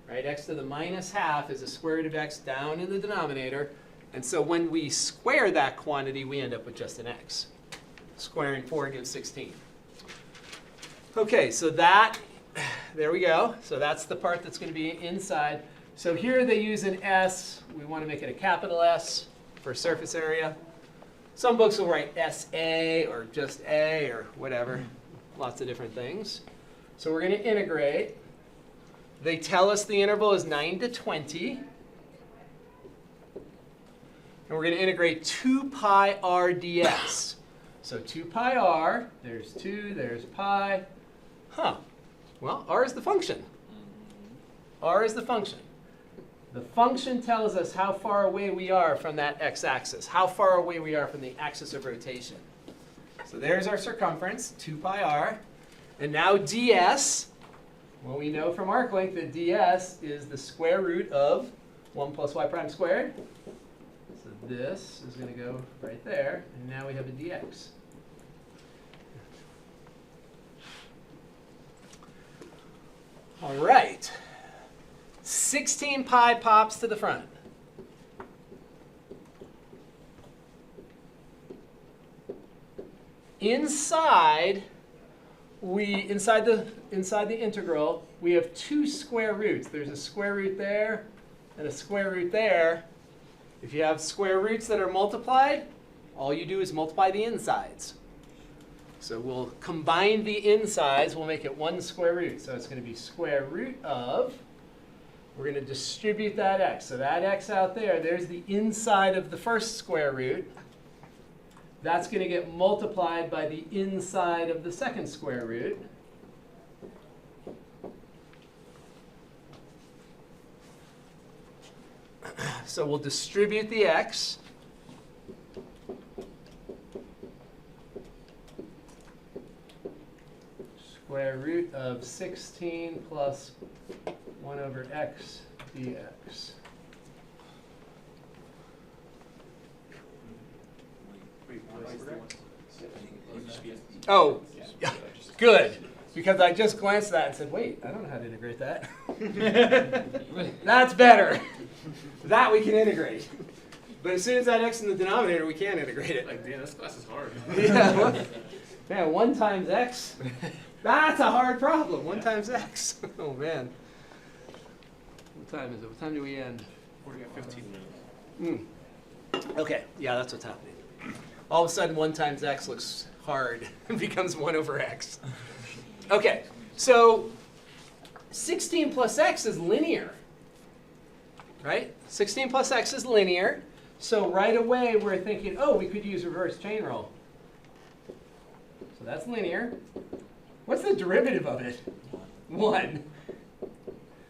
Right? X to the minus half is a square root of x down in the denominator. And so when we square that quantity, we end up with just an x. Squaring 4 gives 16. OK, so there we go. So that's the part that's going to be inside. So here they use an S. We want to make it a capital S for surface area. Some books will write SA or just A or whatever. Lots of different things. So we're going to integrate. They tell us the interval is 9 to 20. And we're going to integrate 2 pi r ds. So 2 pi r, there's 2, there's pi. Well, r is the function. R is the function. The function tells us how far away we are from that x-axis, how far away we are from the axis of rotation. So there's our circumference, 2 pi r. And now ds. Well, we know from arc length that ds is the square root of 1 plus y prime squared. So this is going to go right there. And now we have a dx. All right. 16 pi pops to the front. inside the integral, we have two square roots. There's a square root there and a square root there. If you have square roots that are multiplied, all you do is multiply the insides. So we'll combine the insides, we'll make it one square root. So it's going to be square root of, we're going to distribute that x. So that x out there, there's the inside of the first square root. That's going to get multiplied by the inside of the second square root. So we'll distribute the x. Square root of 16 plus 1 over x dx. Oh, yeah, good. Because I just glanced at that and said, wait, I don't know how to integrate that. That's better. That we can integrate. But as soon as that x in the denominator, we can't integrate it. Like, damn, this class is hard. Yeah. Man, 1 times x. That's a hard problem. 1 times x. Oh, man. What time is it? What time do we end? We got 15 minutes. Okay, yeah, that's what's happening. All of a sudden, 1 times x looks hard and becomes 1 over x. Okay, so 16 plus x is linear, right? 16 plus x is linear. So right away, we're thinking, oh, we could use reverse chain rule. So that's linear. What's the derivative of it? 1.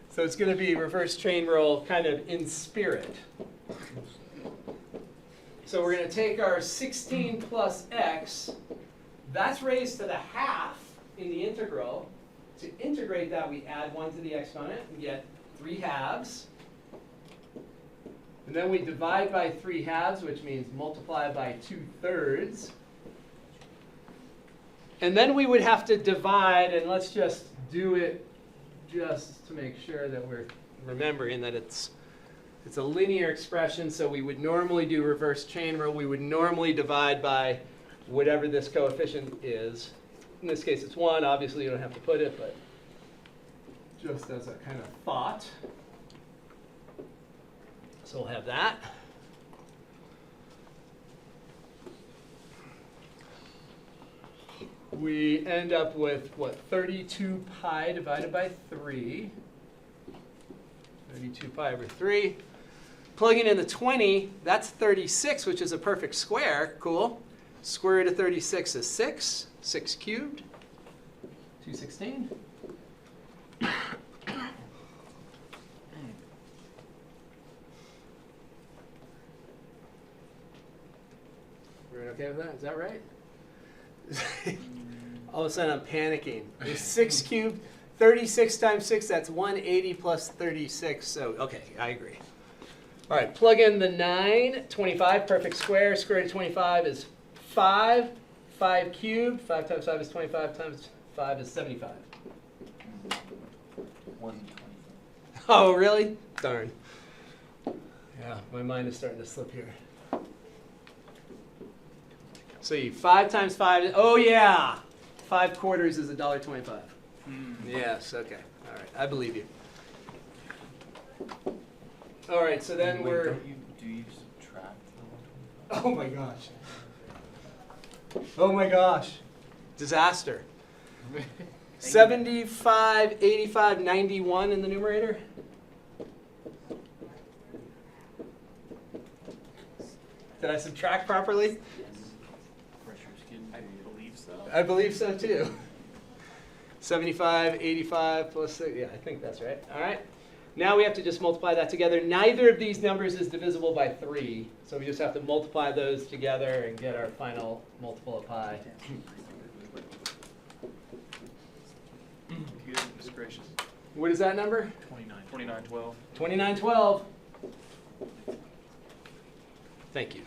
So it's going to be reverse chain rule kind of in spirit. So we're going to take our 16 plus x. That's raised to the half in the integral. To integrate that, we add 1 to the exponent and get 3 halves. And then we divide by 3 halves, which means multiply by 2/3. And then we would have to divide, and let's just do it just to make sure that we're remembering that it's a linear expression, so we would normally do reverse chain rule. We would normally divide by whatever this coefficient is. In this case, it's 1. Obviously, you don't have to put it, but just as a kind of thought. So we'll have that. We end up with, what, 32 pi divided by 3. 32 pi over 3. Plugging in the 20, that's 36, which is a perfect square. Cool. Square root of 36 is 6. 6 cubed. 216. Everyone okay with that? Is that right? All of a sudden I'm panicking. It's 6 cubed. 36 times 6, that's 180 plus 36. So, okay, I agree. All right, plug in the 9. 25, perfect square. Square root of 25 is 5. 5 cubed. 5 times 5 is 25 times 5 is 75. 120. Oh, really? Darn. Yeah, my mind is starting to slip here. So 5 times 5, oh yeah! 5 quarters is $1.25. Yes, okay. All right, I believe you. All right, so then we're... Do you subtract the 125? Oh my gosh. Oh my gosh. Disaster. 75, 85, 91 in the numerator? Did I subtract properly? I believe so. I believe so too. 75, 85 plus 6. Yeah, I think that's right. All right. Now we have to just multiply that together. Neither of these numbers is divisible by 3. So we just have to multiply those together and get our final multiple of pi. Goodness gracious. What is that number? 2912. 2912. Thank you.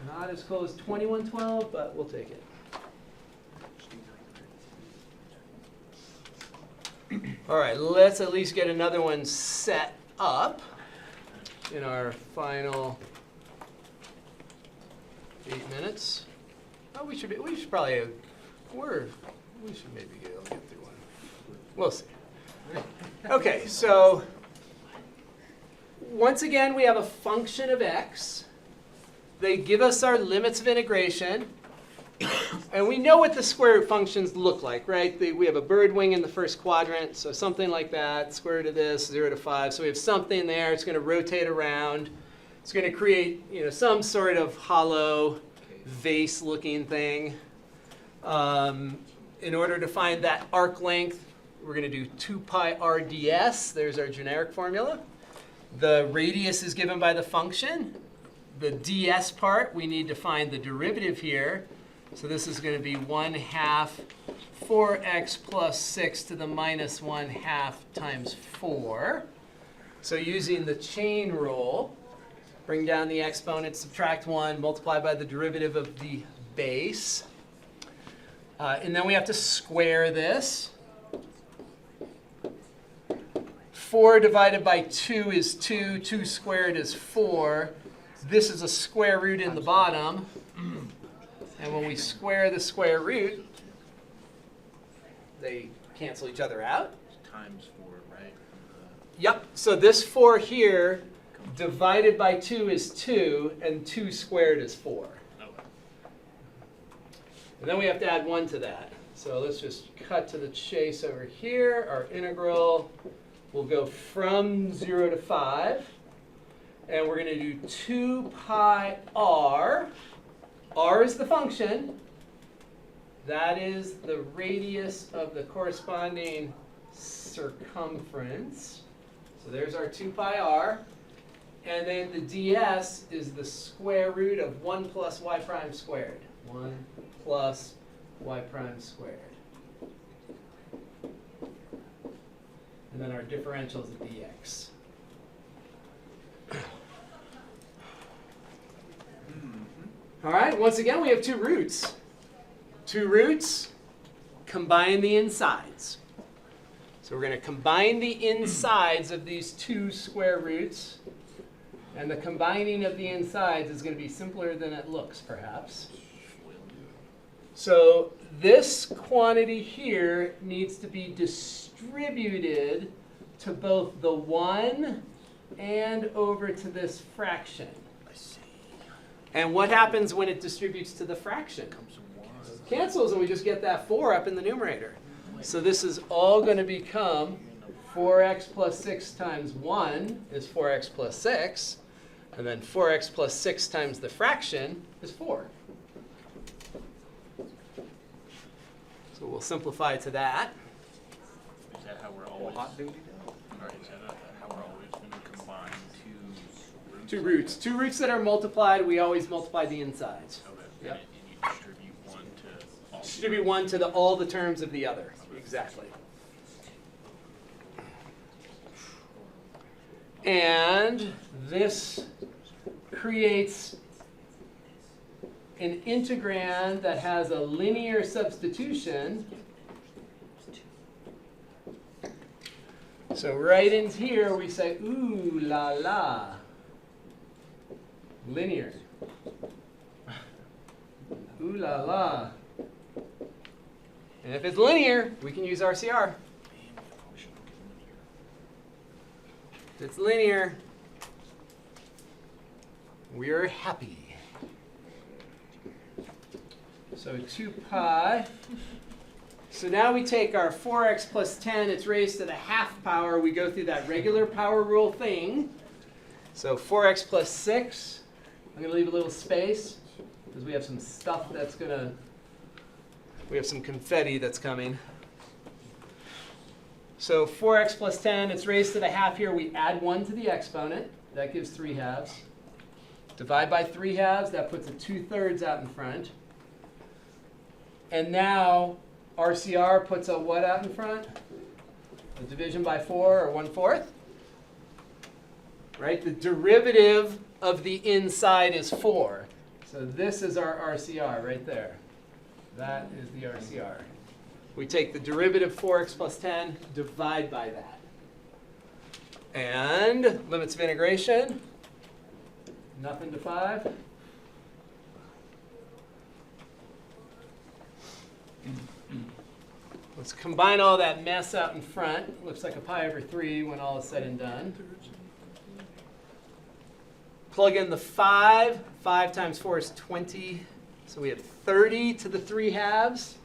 Not as close as 2112, but we'll take it. All right, let's at least get another one set up in our final 8 minutes. Oh, we should probably, we should maybe be able to get through one. We'll see. Okay, so once again, we have a function of x. They give us our limits of integration. And we know what the square root functions look like, right? We have a bird wing in the first quadrant, so something like that, square root of this, 0 to 5. So we have something there. It's going to rotate around. It's going to create, some sort of hollow vase-looking thing. In order to find that arc length, we're going to do 2 pi r ds. There's our generic formula. The radius is given by the function. The ds part, we need to find the derivative here. So this is going to be 1/2 4x plus 6 to the minus 1/2 times 4. So using the chain rule, bring down the exponent, subtract 1, multiply by the derivative of the base. And then we have to square this. 4 divided by 2 is 2. 2 squared is 4. This is a square root in the bottom. And when we square the square root, they cancel each other out. Times 4, right? Yep. So this 4 here divided by 2 is 2, and 2 squared is 4. And then we have to add 1 to that. So let's just cut to the chase over here. Our integral will go from 0 to 5. And we're going to do 2 pi r. R is the function. That is the radius of the corresponding circumference. So there's our 2 pi r. And then the ds is the square root of 1 plus y prime squared. 1 plus y prime squared. And then our differential is the dx. All right, once again, we have 2 roots. 2 roots, combine the insides. So we're going to combine the insides of these 2 square roots. And the combining of the insides is going to be simpler than it looks, perhaps. So this quantity here needs to be distributed to both the 1 and over to this fraction. And what happens when it distributes to the fraction? Cancels, and we just get that 4 up in the numerator. So this is all going to become 4x plus 6 times 1 is 4x plus 6. And then 4x plus 6 times the fraction is 4. So we'll simplify to that. Is that how we're always, or is that how we're always going to combine 2 roots? 2 roots that are multiplied, we always multiply the insides. Okay. Yep. And you distribute 1 to all. Distribute 1 to all the terms of the other. Exactly. And this creates an integrand that has a linear substitution. So right in here we say, ooh la la, linear. Ooh la la. And if it's linear, we can use RCR. If it's linear, we're happy. So 2 pi. So now we take our 4x plus 10, it's raised to the half power. We go through that regular power rule thing. So 4x plus 6. I'm going to leave a little space because we have some stuff that's going to, we have some confetti that's coming. So 4x plus 10, it's raised to the half here. We add 1 to the exponent. That gives 3 halves. Divide by 3 halves, that puts a 2/3 out in front. And now RCR puts a what out in front? A division by 4 or 1/4. Right? The derivative of the inside is 4. So this is our RCR right there. That is the RCR. We take the derivative 4x plus 10, divide by that. And limits of integration, nothing to 5. Let's combine all that mess out in front. Looks like a pi over 3 when all is said and done. Plug in the 5. 5 times 4 is 20. So we have 30 to the 3 halves.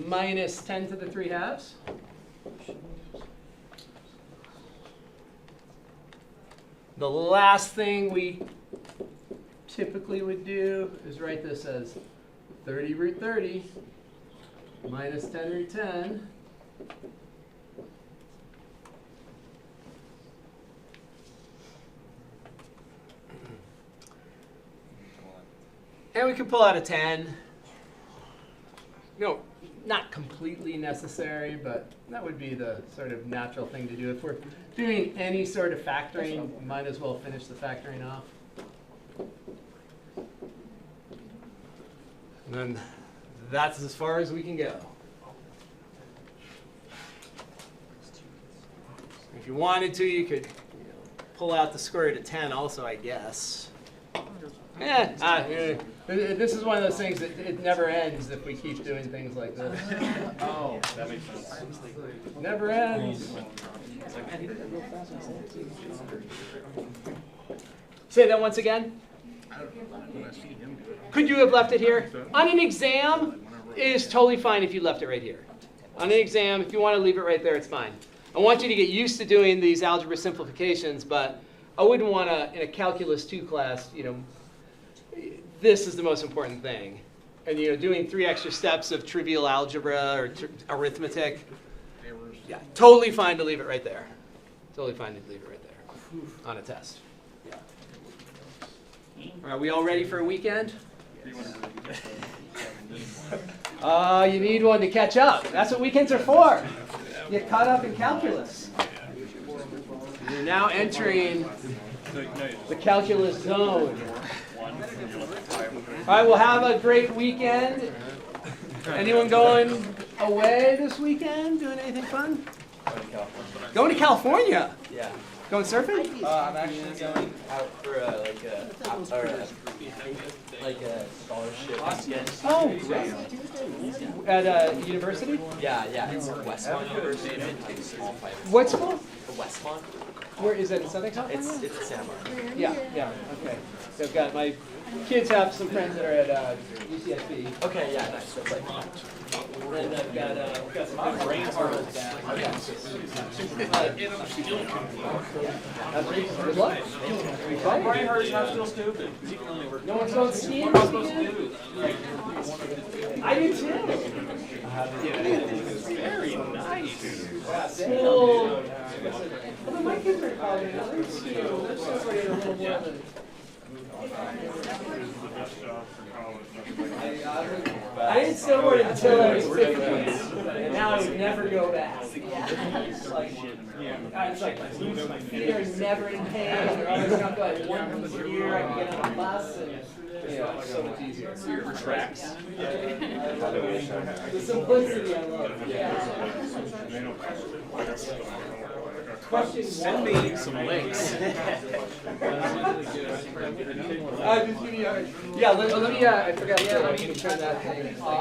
Minus 10 to the 3 halves. The last thing we typically would do is write this as 30 root 30 minus 10 root 10. And we can pull out a 10. No, not completely necessary, but that would be the sort of natural thing to do. If we're doing any sort of factoring, we might as well finish the factoring off. And then that's as far as we can go. If you wanted to, you could pull out the square root of 10 also, I guess. This is one of those things that it never ends if we keep doing things like this. Oh, that makes sense. Never ends. Say that once again. I don't know, when I see him do it. Could you have left it here? On an exam, it is totally fine if you left it right here. On an exam, if you want to leave it right there, it's fine. I want you to get used to doing these algebra simplifications, but I wouldn't want to, in a calculus 2 class, this is the most important thing. And doing 3 extra steps of trivial algebra or arithmetic, yeah, totally fine to leave it right there. Totally fine to leave it right there on a test. Are we all ready for a weekend? You need one to catch up. That's what weekends are for. Get caught up in calculus. You're now entering the calculus zone. All right, we'll have a great weekend. Anyone going away this weekend? Doing anything fun? Going to California? Yeah. Going surfing? I'm actually going out for a scholarship. Oh, great. At university? Yeah, it's Westmont University. It takes small fight. What school? Westmont. Where is it? In Southern California? It's Santa Barbara. Yeah, okay. So I've got my kids have some friends that are at UCSB. Okay, yeah, nice. That's like And I've got some good brain harvest back. Good luck. Brian Hurt's not still stupid. No one's going skiing this weekend? I do too. Very nice. School. Although my kids are in college, they're skiing. They're snowboarding a little more than. I didn't snowboard until I was 15, and now I would never go back. It's like my feet are never in pain. They're always got like 1 piece a year. I can get on a bus, and it's so much easier. For tracks. The simplicity I love. Question Send me some links. just give me, yeah, let me, I forgot to turn that thing off.